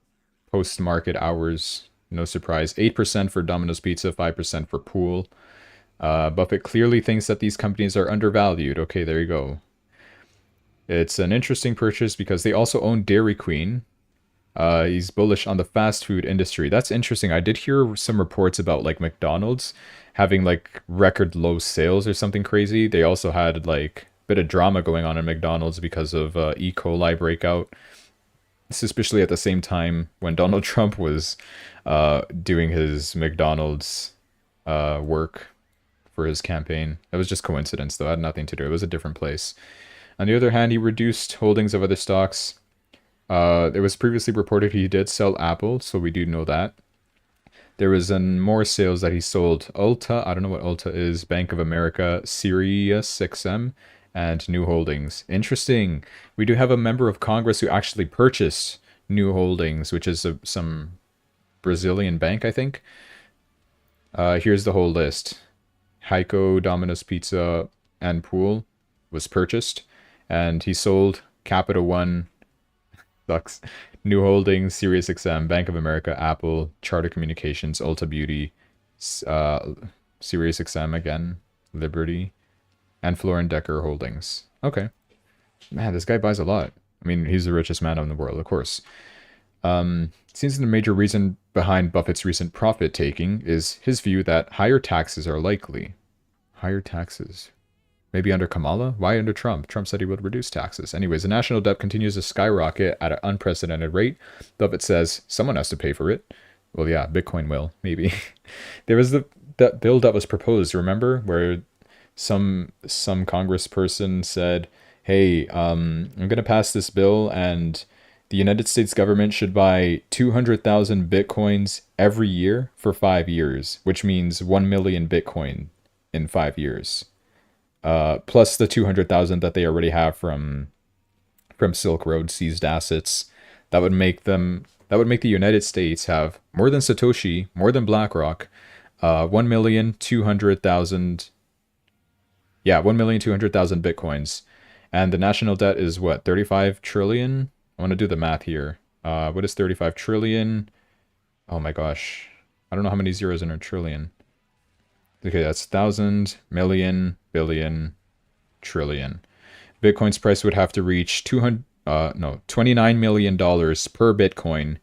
post-market hours. No surprise. 8% for Domino's Pizza, 5% for Pool. Buffett clearly thinks that these companies are undervalued. Okay, there you go. It's an interesting purchase because they also own Dairy Queen. He's bullish on the fast food industry. That's interesting. I did hear some reports about like McDonald's having like record low sales or something crazy. They also had like a bit of drama going on in McDonald's because of E. coli breakout, especially at the same time when Donald Trump was doing his McDonald's work for his campaign. That was just coincidence, though. It had nothing to do. It was a different place. On the other hand, he reduced holdings of other stocks. It was previously reported he did sell Apple, so we do know that. There was more sales that he sold Ulta. I don't know what Ulta is. Bank of America, Sirius XM, and New Holdings. Interesting. We do have a member of Congress who actually purchased New Holdings, which is some Brazilian bank, I think. Here's the whole list. Heiko, Domino's Pizza, and Pool was purchased, and he sold Capital One, sucks, New Holdings, SiriusXM, Bank of America, Apple, Charter Communications, Ulta Beauty, SiriusXM again, Liberty, and Floor & Decker Holdings. Okay. Man, this guy buys a lot. I mean, he's the richest man in the world, of course. Seems the major reason behind Buffett's recent profit taking is his view that higher taxes are likely. Higher taxes. Maybe under Kamala? Why under Trump? Trump said he would reduce taxes. Anyways, the national debt continues to skyrocket at an unprecedented rate. Buffett says someone has to pay for it. Well, yeah, Bitcoin will, maybe. There was that bill that was proposed, remember? Where some congressperson said, hey, I'm going to pass this bill and the United States government should buy 200,000 Bitcoins every year for 5 years, which means 1 million Bitcoin in 5 years. Plus the 200,000 that they already have from Silk Road seized assets. That would make the United States have more than Satoshi, more than BlackRock, 1,200,000. Yeah, 1,200,000 Bitcoins. And the national debt is what, 35 trillion? I want to do the math here. What is 35 trillion? Oh my gosh. I don't know how many zeros in a trillion. Okay, that's 1,000, million, billion, trillion. Bitcoin's price would have to reach $29 million per Bitcoin.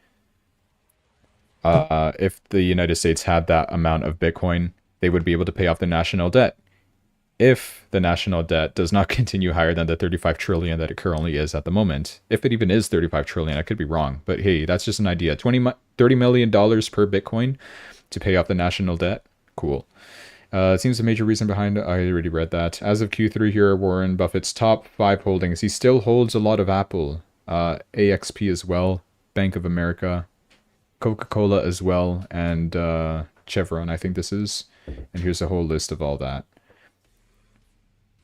If the United States had that amount of Bitcoin, they would be able to pay off the national debt. If the national debt does not continue higher than the 35 trillion that it currently is at the moment, if it even is 35 trillion, I could be wrong, but hey, that's just an idea. $30 million per Bitcoin to pay off the national debt. Cool. It seems the major reason behind it, I already read that. As of Q3 here, Warren Buffett's top 5 holdings. He still holds a lot of Apple, AXP as well, Bank of America, Coca-Cola as well, and Chevron, I think this is. And here's a whole list of all that.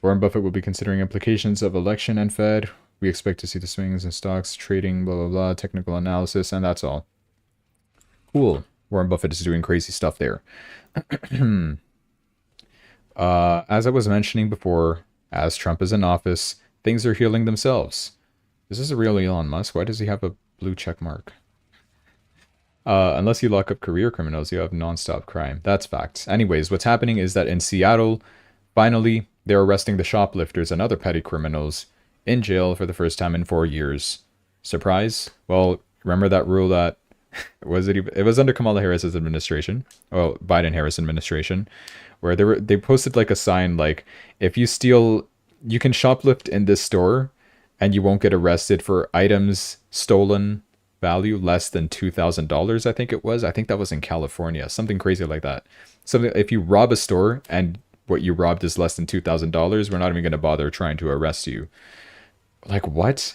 Warren Buffett will be considering implications of election and Fed. We expect to see the swings in stocks, trading, blah, blah, blah, technical analysis, and that's all. Cool. Warren Buffett is doing crazy stuff there. As I was mentioning before, as Trump is in office, things are healing themselves. Is this a real Elon Musk? Why does he have a blue check mark? Unless you lock up career criminals, you have nonstop crime. That's facts. Anyways, what's happening is that in Seattle, finally, they're arresting the shoplifters and other petty criminals in jail for the first time in 4 years. Surprise? Well, remember that rule that it was under Kamala Harris's administration, well, Biden-Harris administration, where they posted like a sign like, if you steal, you can shoplift in this store and you won't get arrested for items stolen value less than $2,000, I think it was. I think that was in California, something crazy like that. Something, if you rob a store and what you robbed is less than $2,000, we're not even going to bother trying to arrest you. Like, what?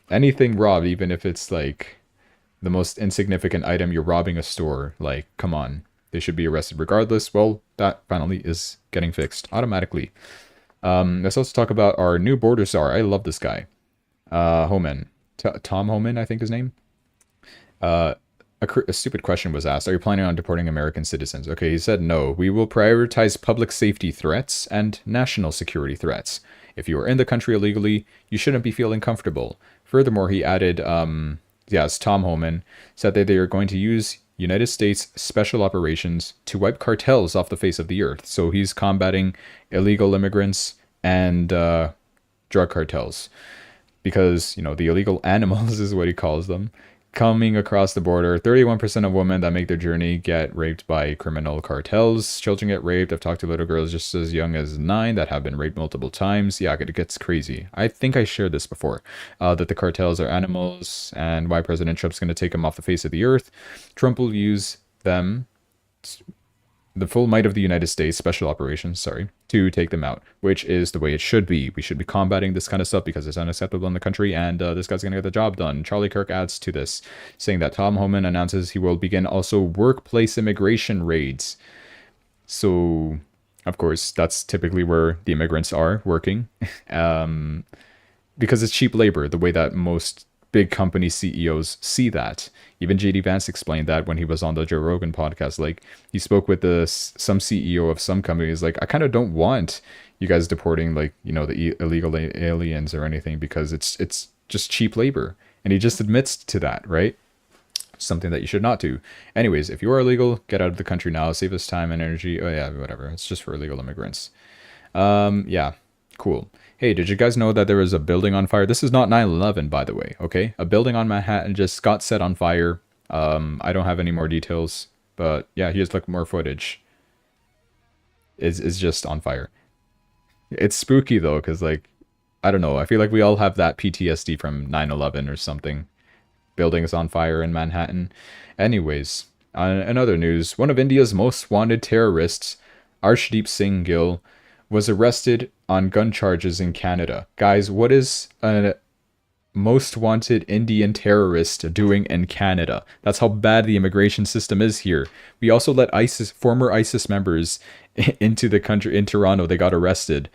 Anything robbed, even if it's like the most insignificant item, you're robbing a store. Like, come on. They should be arrested regardless. Well, that finally is getting fixed automatically. Let's also talk about our new border czar. I love this guy. Homan. Tom Homan, I think his name. a stupid question was asked. Are you planning on deporting American citizens? Okay, he said no. We will prioritize public safety threats and national security threats. If you are in the country illegally, you shouldn't be feeling comfortable. Furthermore, he added, yes, Tom Homan said that they are going to use United States special operations to wipe cartels off the face of the earth. So he's combating illegal immigrants and drug cartels because, the illegal animals is what he calls them, coming across the border. 31% of women that make their journey get raped by criminal cartels. Children get raped. I've talked to little girls just as young as 9 that have been raped multiple times. Yeah, it gets crazy. I think I shared this before, that the cartels are animals and why President Trump's going to take them off the face of the earth. Trump will use them, the full might of the United States special operations, to take them out, which is the way it should be. We should be combating this kind of stuff because it's unacceptable in the country, and this guy's going to get the job done. Charlie Kirk adds to this, saying that Tom Homan announces he will begin also workplace immigration raids. So, of course, that's typically where the immigrants are working, because it's cheap labor, the way that most big company CEOs see that. Even JD Vance explained that when he was on the Joe Rogan podcast. Like, he spoke with some CEO of some companies, like, I kind of don't want you guys deporting, like, the illegal aliens or anything, because it's just cheap labor. And he just admits to that, right? Something that you should not do. Anyways, if you are illegal, get out of the country now. Save us time and energy. Oh yeah, whatever. It's just for illegal immigrants. Yeah, cool. Hey, did you guys know that there was a building on fire? This is not 9/11, by the way, okay? A building on Manhattan just got set on fire. I don't have any more details, but yeah, here's like more footage. It's just on fire. It's spooky though, because like, I don't know, I feel like we all have that PTSD from 9/11 or something. Buildings on fire in Manhattan. Anyways, in other news, one of India's most wanted terrorists, Arshdeep Singh Gill, was arrested on gun charges in Canada. Guys, what is a most wanted Indian terrorist doing in Canada? That's how bad the immigration system is here. We also let former ISIS members into the country. In Toronto, they got arrested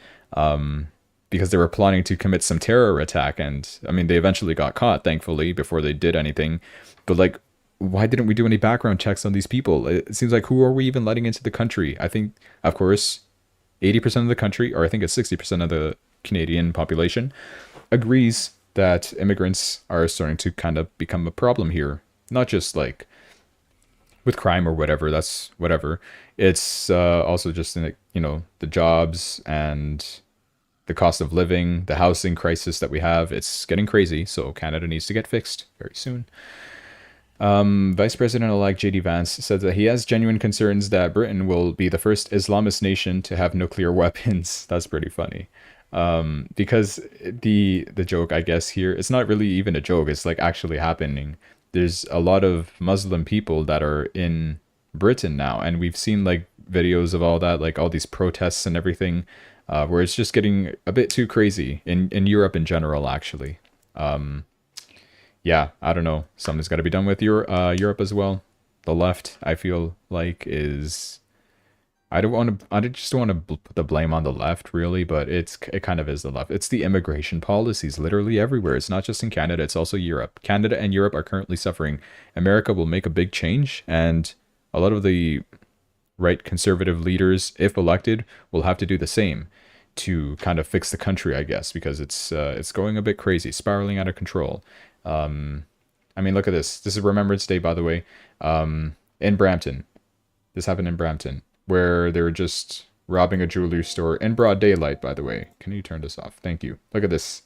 because they were planning to commit some terror attack. And I mean, they eventually got caught, thankfully, before they did anything. But like, why didn't we do any background checks on these people? It seems like, who are we even letting into the country? I think, of course, 80% of the country, or I think it's 60% of the Canadian population, agrees that immigrants are starting to kind of become a problem here. Not just like with crime or whatever, that's whatever. It's also just in, the jobs and the cost of living, the housing crisis that we have. It's getting crazy, so Canada needs to get fixed very soon. Vice President-elect JD Vance said that he has genuine concerns that Britain will be the first Islamist nation to have nuclear weapons. That's pretty funny. Because the joke, I guess, here, it's not really even a joke. It's like actually happening. There's a lot of Muslim people that are in Britain now, and we've seen like videos of all that, like all these protests and everything, where it's just getting a bit too crazy in Europe in general, actually. Yeah, I don't know. Something's got to be done with Europe as well. The left, I feel like, is... I just don't want to put the blame on the left, really, but it kind of is the left. It's the immigration policies literally everywhere. It's not just in Canada, it's also Europe. Canada and Europe are currently suffering. America will make a big change, and a lot of the right conservative leaders, if elected, will have to do the same to kind of fix the country, I guess, because it's going a bit crazy, spiraling out of control. I mean, look at this. This is Remembrance Day, by the way, in Brampton. This happened in Brampton, where they were just robbing a jewelry store in broad daylight, by the way. Can you turn this off? Thank you. Look at this.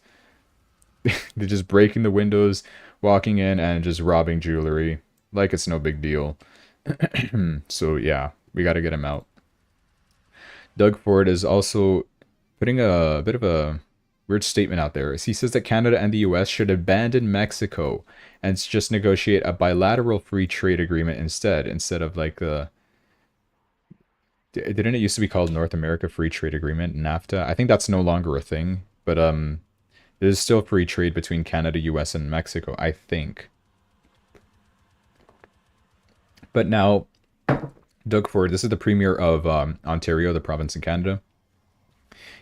They're just breaking the windows, walking in, and just robbing jewelry like it's no big deal. So, yeah, we got to get him out. Doug Ford is also putting a bit of a weird statement out there. He says that Canada and the US should abandon Mexico and just negotiate a bilateral free trade agreement instead of like didn't it used to be called North America Free Trade Agreement, NAFTA? I think that's no longer a thing, but there's still free trade between Canada, US, and Mexico, I think. But now, Doug Ford, this is the premier of Ontario, the province in Canada.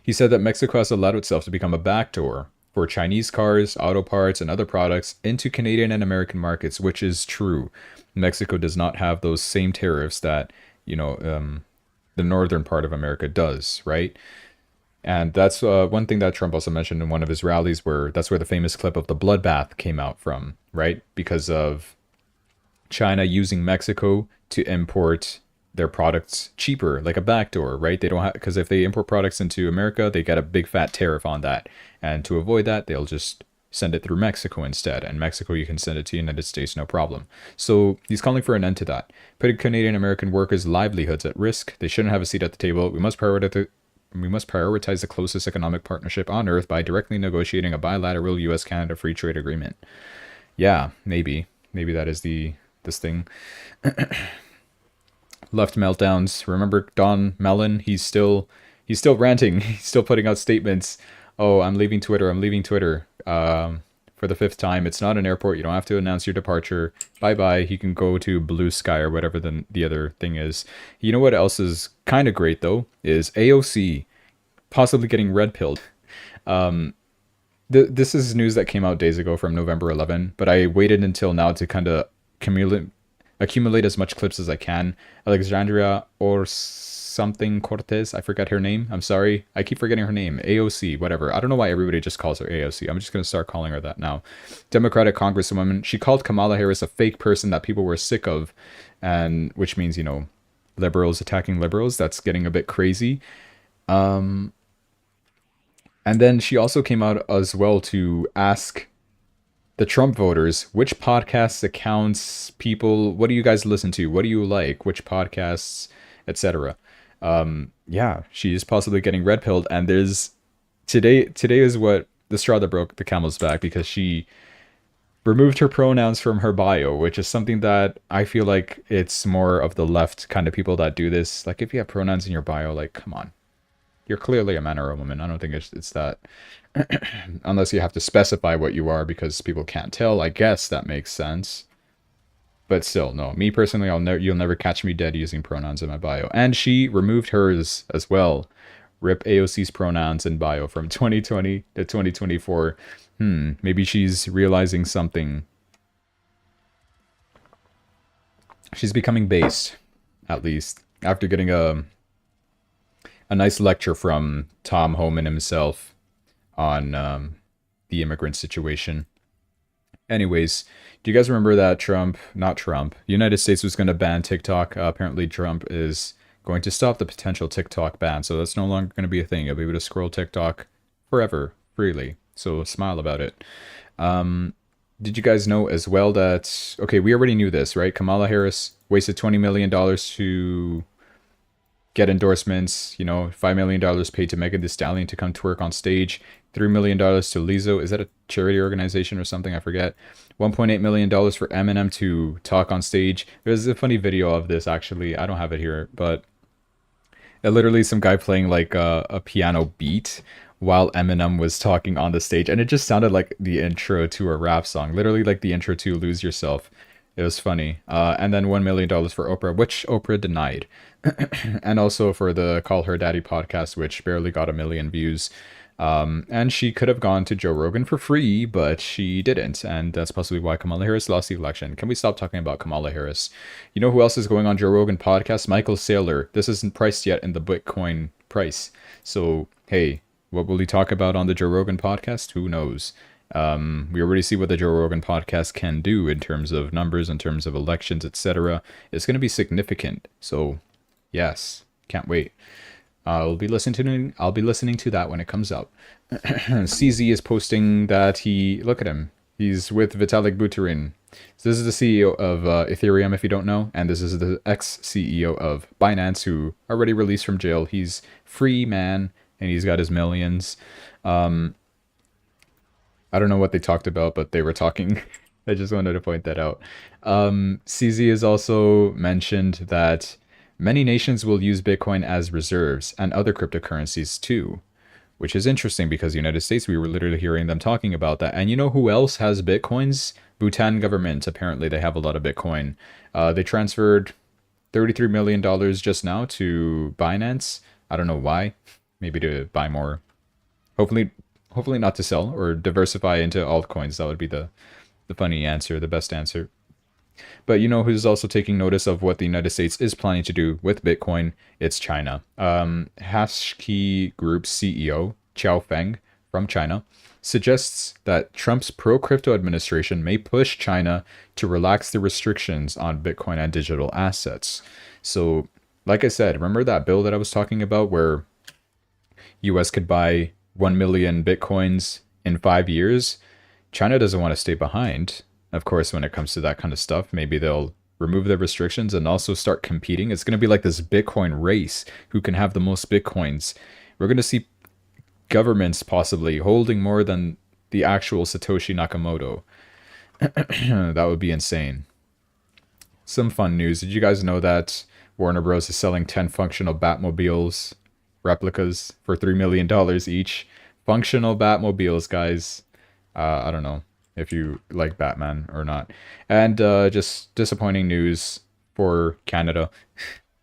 He said that Mexico has allowed itself to become a backdoor for Chinese cars, auto parts, and other products into Canadian and American markets, which is true. Mexico does not have those same tariffs that, you know, the northern part of America does, right? And that's one thing that Trump also mentioned in one of his rallies, where that's where the famous clip of the bloodbath came out from, right? Because of China using Mexico to import their products cheaper, like a backdoor, right? They don't have, because if they import products into America, they get a big fat tariff on that. And to avoid that, they'll just send it through Mexico instead. And Mexico, you can send it to the United States, no problem. So he's calling for an end to that, putting Canadian American workers' livelihoods at risk. They shouldn't have a seat at the table. We must prioritize the closest economic partnership on earth by directly negotiating a bilateral US-Canada free trade agreement. Yeah, maybe that is the this thing. Left meltdowns. Remember Don Mellon? He's still ranting. He's still putting out statements. Oh, I'm leaving Twitter. I'm leaving Twitter. For the fifth time. It's not an airport. You don't have to announce your departure. Bye bye. You can go to Blue Sky or whatever the other thing is. You know what else is kind of great though? Is AOC possibly getting red pilled. This is news that came out days ago from November 11, but I waited until now to kind of accumulate as much clips as I can. Alexandria or something Cortez, I forget her name. I'm sorry. I keep forgetting her name. AOC, whatever. I don't know why everybody just calls her AOC. I'm just going to start calling her that now. Democratic Congresswoman. She called Kamala Harris a fake person that people were sick of, and which means, liberals attacking liberals. That's getting a bit crazy. And then she also came out as well to ask the Trump voters, which podcasts, accounts, people, what do you guys listen to? What do you like? Which podcasts, etc. Yeah, she is possibly getting red pilled, and there's today is what the straw that broke the camel's back, because she removed her pronouns from her bio, which is something that I feel like it's more of the left kind of people that do this. Like, if you have pronouns in your bio, like, come on, you're clearly a man or a woman. I don't think it's that. Unless you have to specify what you are because people can't tell. I guess that makes sense. But still, no. Me personally, you'll never catch me dead using pronouns in my bio. And she removed hers as well. Rip AOC's pronouns in bio from 2020 to 2024. Maybe she's realizing something. She's becoming based, at least, after getting a nice lecture from Tom Homan himself on the immigrant situation. Anyways, do you guys remember that the United States was going to ban TikTok? Apparently Trump is going to stop the potential TikTok ban, so that's no longer going to be a thing. You'll be able to scroll TikTok forever, freely. So smile about it. Did you guys know as well that, okay, we already knew this, right? Kamala Harris wasted $20 million to get endorsements, $5 million paid to Megan Thee Stallion to come twerk on stage, $3 million to Lizzo. Is that a charity organization or something? I forget. $1.8 million for Eminem to talk on stage. There's a funny video of this, actually. I don't have it here, but literally some guy playing like a piano beat while Eminem was talking on the stage. And it just sounded like the intro to a rap song. Literally like the intro to Lose Yourself. It was funny. And then $1 million for Oprah, which Oprah denied. And also for the Call Her Daddy podcast, which barely got 1 million views. And she could have gone to Joe Rogan for free, but she didn't. And that's possibly why Kamala Harris lost the election. Can we stop talking about Kamala Harris? You know who else is going on Joe Rogan podcast? Michael Saylor. This isn't priced yet in the Bitcoin price. So, hey, what will he talk about on the Joe Rogan podcast? Who knows? We already see what the Joe Rogan podcast can do in terms of numbers, in terms of elections, etc. It's going to be significant. So, yes, can't wait. I'll be listening to that when it comes out. CZ is posting that look at him. He's with Vitalik Buterin. So this is the CEO of Ethereum, if you don't know, and this is the ex-CEO of Binance, who already released from jail. He's free, man, and he's got his millions. I don't know what they talked about, but they were talking. I just wanted to point that out. CZ has also mentioned that many nations will use Bitcoin as reserves and other cryptocurrencies too, which is interesting because the United States, we were literally hearing them talking about that. And you know who else has Bitcoins? Bhutan government. Apparently they have a lot of Bitcoin. They transferred $33 million just now to Binance. I don't know why. Maybe to buy more. Hopefully hopefully not to sell or diversify into altcoins. That would be the funny answer, the best answer. But you know who's also taking notice of what the United States is planning to do with Bitcoin? It's China. Hashkey Group CEO Qiao Feng from China suggests that Trump's pro-crypto administration may push China to relax the restrictions on Bitcoin and digital assets. So, like I said, remember that bill that I was talking about where US could buy 1 million Bitcoins in 5 years? China doesn't want to stay behind. Of course, when it comes to that kind of stuff, maybe they'll remove the restrictions and also start competing. It's going to be like this Bitcoin race, who can have the most Bitcoins. We're going to see governments possibly holding more than the actual Satoshi Nakamoto. That would be insane. Some fun news. Did you guys know that Warner Bros. Is selling 10 functional Batmobiles replicas for $3 million each? Functional Batmobiles, guys. I don't know if you like Batman or not. And just disappointing news for Canada.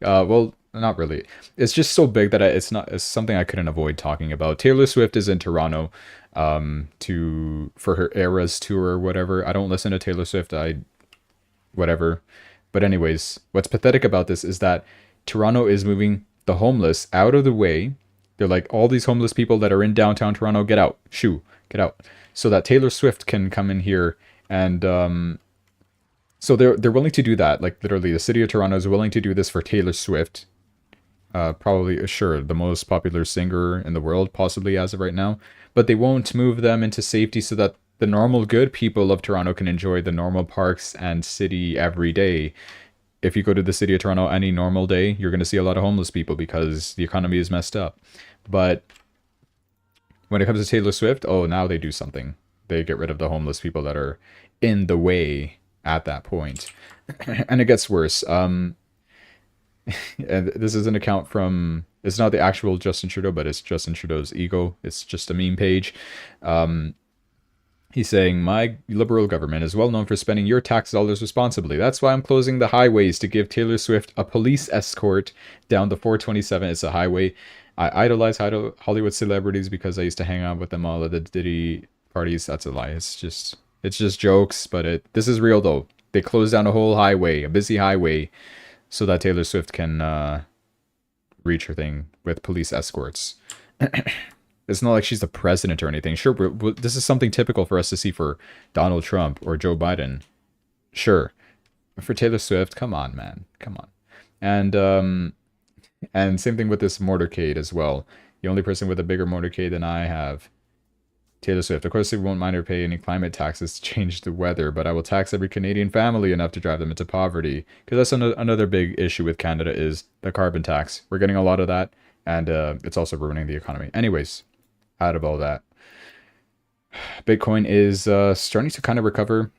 Well, not really. It's just so big that it's something I couldn't avoid talking about. Taylor Swift is in Toronto for her Eras tour or whatever. I don't listen to Taylor Swift. Whatever. But anyways, what's pathetic about this is that Toronto is moving the homeless out of the way. They're like, all these homeless people that are in downtown Toronto, get out. Shoo, get out. So that Taylor Swift can come in here. And so they're willing to do that. Like, literally, the city of Toronto is willing to do this for Taylor Swift. Probably, sure, the most popular singer in the world, possibly as of right now. But they won't move them into safety so that the normal good people of Toronto can enjoy the normal parks and city every day. If you go to the city of Toronto any normal day, you're going to see a lot of homeless people because the economy is messed up. But when it comes to Taylor Swift, oh, now they do something. They get rid of the homeless people that are in the way at that point. And it gets worse. And this is an account from, it's not the actual Justin Trudeau, but it's Justin Trudeau's ego. It's just a meme page. He's saying, my Liberal government is well known for spending your tax dollars responsibly. That's why I'm closing the highways to give Taylor Swift a police escort down the 427. It's a highway. I idolize Hollywood celebrities because I used to hang out with them all at the Diddy parties. That's a lie. It's just jokes, but this is real though. They closed down a whole highway, a busy highway, so that Taylor Swift can reach her thing with police escorts. It's not like she's the president or anything. Sure, this is something typical for us to see for Donald Trump or Joe Biden. Sure. But for Taylor Swift, come on, man. Come on. And same thing with this motorcade as well. The only person with a bigger motorcade than I have, Taylor Swift. Of course, we won't mind her pay any climate taxes to change the weather, but I will tax every Canadian family enough to drive them into poverty. Because that's another big issue with Canada is the carbon tax. We're getting a lot of that, and it's also ruining the economy. Anyways, out of all that, Bitcoin is starting to kind of recover.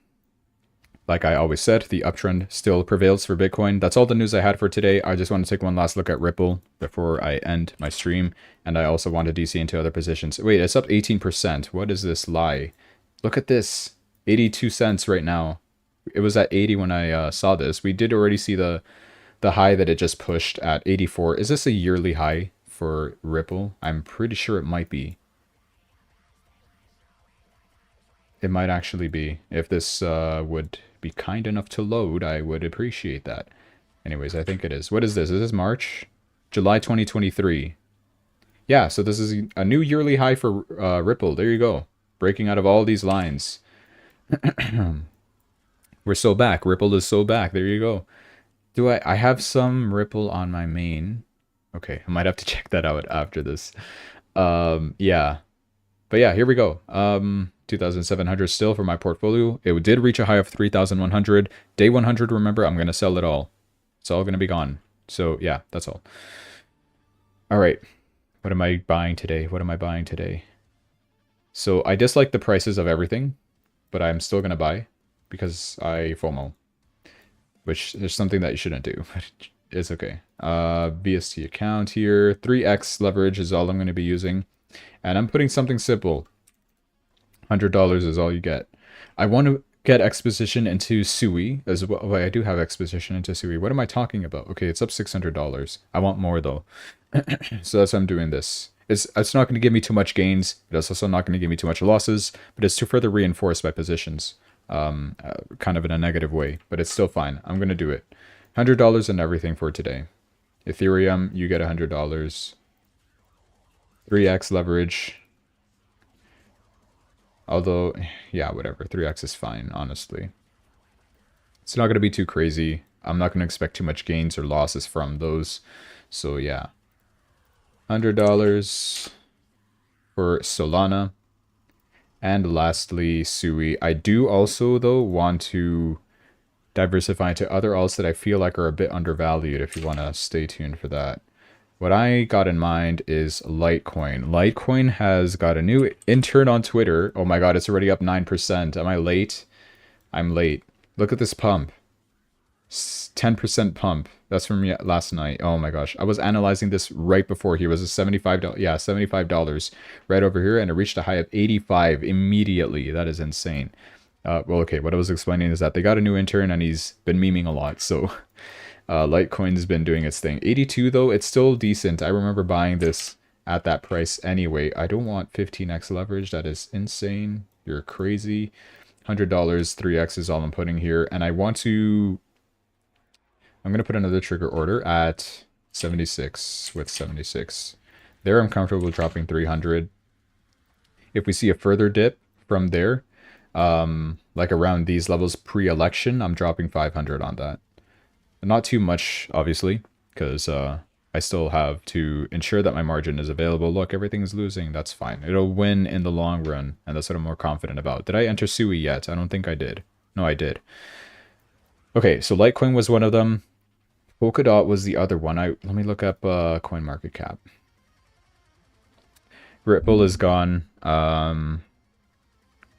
Like I always said, the uptrend still prevails for Bitcoin. That's all the news I had for today. I just want to take one last look at Ripple before I end my stream. And I also want to DC into other positions. Wait, it's up 18%. What is this lie? Look at this. 82 cents right now. It was at 80 when I saw this. We did already see the high that it just pushed at 84. Is this a yearly high for Ripple? I'm pretty sure it might be. It might actually be. If this would be kind enough to load, I would appreciate that. Anyways, I think it is. What is this? Is this March? July 2023. Yeah, so this is a new yearly high for Ripple. There you go. Breaking out of all these lines. We're so back. Ripple is so back. There you go. Do I have some Ripple on my main? Okay, I might have to check that out after this. Yeah. But yeah, here we go. 2,700 still for my portfolio. It did reach a high of 3,100. Day 100, remember, I'm going to sell it all. It's all going to be gone. So yeah, that's all. All right. What am I buying today? What am I buying today? So I dislike the prices of everything, but I'm still going to buy because I FOMO, which is something that you shouldn't do. It's okay. BST account here. 3x leverage is all I'm going to be using. And I'm putting something simple. $100 is all you get. I want to get exposition into SUI as well. Wait, I do have exposition into SUI. What am I talking about? Okay, it's up $600. I want more though. So that's why I'm doing this. It's not going to give me too much gains. It's also not going to give me too much losses, but it's to further reinforce my positions, kind of in a negative way. But it's still fine. I'm going to do it. $100 and everything for today. Ethereum, you get $100. 3x leverage. Although, yeah, whatever. 3x is fine, honestly. It's not going to be too crazy. I'm not going to expect too much gains or losses from those. So, yeah. $100 for Solana. And lastly, Sui. I do also, though, want to diversify into other alts that I feel like are a bit undervalued, if you want to stay tuned for that. What I got in mind is Litecoin. Litecoin has got a new intern on Twitter. Oh my god, it's already up 9%. Am I late? I'm late. Look at this pump. 10% pump. That's from last night. Oh my gosh. I was analyzing this right before here. It was a $75. Yeah, $75 right over here. And it reached a high of 85 immediately. That is insane. Well, okay. What I was explaining is that they got a new intern and he's been memeing a lot. So Litecoin's been doing its thing. 82 though, it's still decent. I remember buying this at that price anyway. I don't want 15x leverage. That is insane. You're crazy. $100, 3x is all I'm putting here. And I want to... I'm going to put another trigger order at 76 with 76. There I'm comfortable dropping 300. If we see a further dip from there, like around these levels pre-election, I'm dropping 500 on that. Not too much, obviously, because I still have to ensure that my margin is available. Look, everything's losing. That's fine. It'll win in the long run, and that's what I'm more confident about. Did I enter Sui yet? I don't think I did. No, I did. Okay, so Litecoin was one of them. Polkadot was the other one. Let me look up CoinMarketCap. Ripple is gone.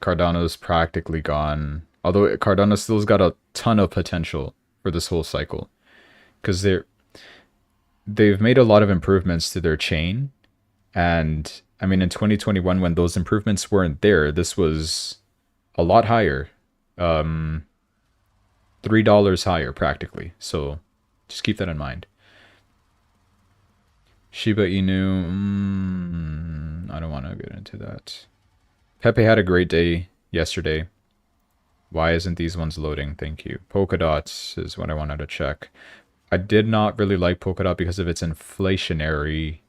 Cardano's practically gone. Although Cardano still's got a ton of potential for this whole cycle, because they've made a lot of improvements to their chain, and I mean in 2021 when those improvements weren't there, this was a lot higher, $3 higher practically. So just keep that in mind. Shiba Inu, I don't want to get into that. Pepe had a great day yesterday. Why isn't these ones loading? Thank you. Polkadot is what I wanted to check. I did not really like Polkadot because of its inflationary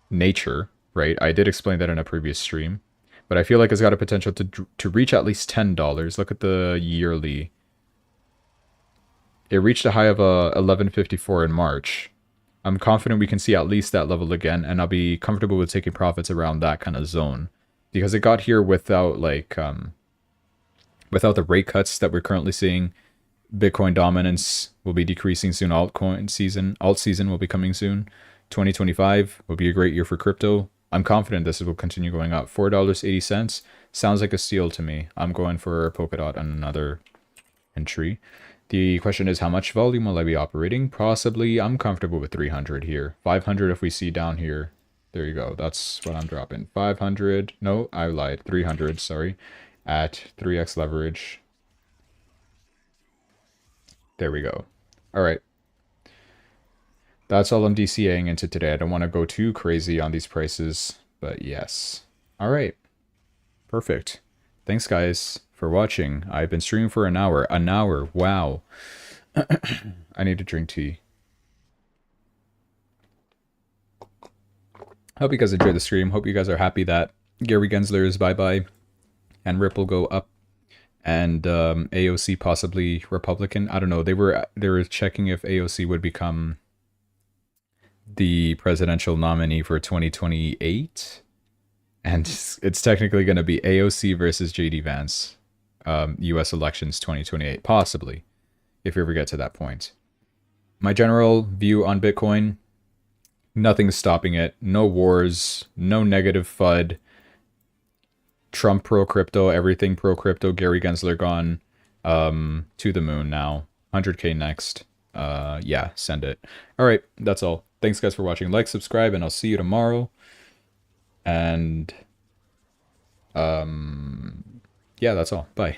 nature, right? I did explain that in a previous stream. But I feel like it's got a potential to reach at least $10. Look at the yearly. It reached a high of 1154 in March. I'm confident we can see at least that level again, and I'll be comfortable with taking profits around that kind of zone. Because it got here without like without the rate cuts that we're currently seeing. Bitcoin dominance will be decreasing soon. Alt season will be coming soon. 2025 will be a great year for crypto. I'm confident this will continue going up. $4.80 sounds like a steal to me. I'm going for Polkadot and another entry. The question is, how much volume will I be operating? Possibly, I'm comfortable with 300 here. 500 if we see down here. There you go. That's what I'm dropping. 500. No, I lied. 300, sorry. At 3x leverage. There we go. All right. That's all I'm DCAing into today. I don't want to go too crazy on these prices, but yes. All right. Perfect. Thanks, guys, for watching. I've been streaming for an hour. An hour. Wow. I need to drink tea. Hope you guys enjoyed the stream. Hope you guys are happy that Gary Gensler is bye-bye and Ripple go up and AOC possibly Republican. I don't know. They were checking if AOC would become the presidential nominee for 2028. And it's technically going to be AOC versus JD Vance. US elections 2028, possibly, if we ever get to that point. My general view on Bitcoin, nothing's stopping it. No wars, no negative FUD. Trump pro-crypto, everything pro-crypto. Gary Gensler gone to the moon now. 100K next. Yeah, send it. All right, that's all. Thanks, guys, for watching. Like, subscribe, and I'll see you tomorrow. And yeah, that's all. Bye.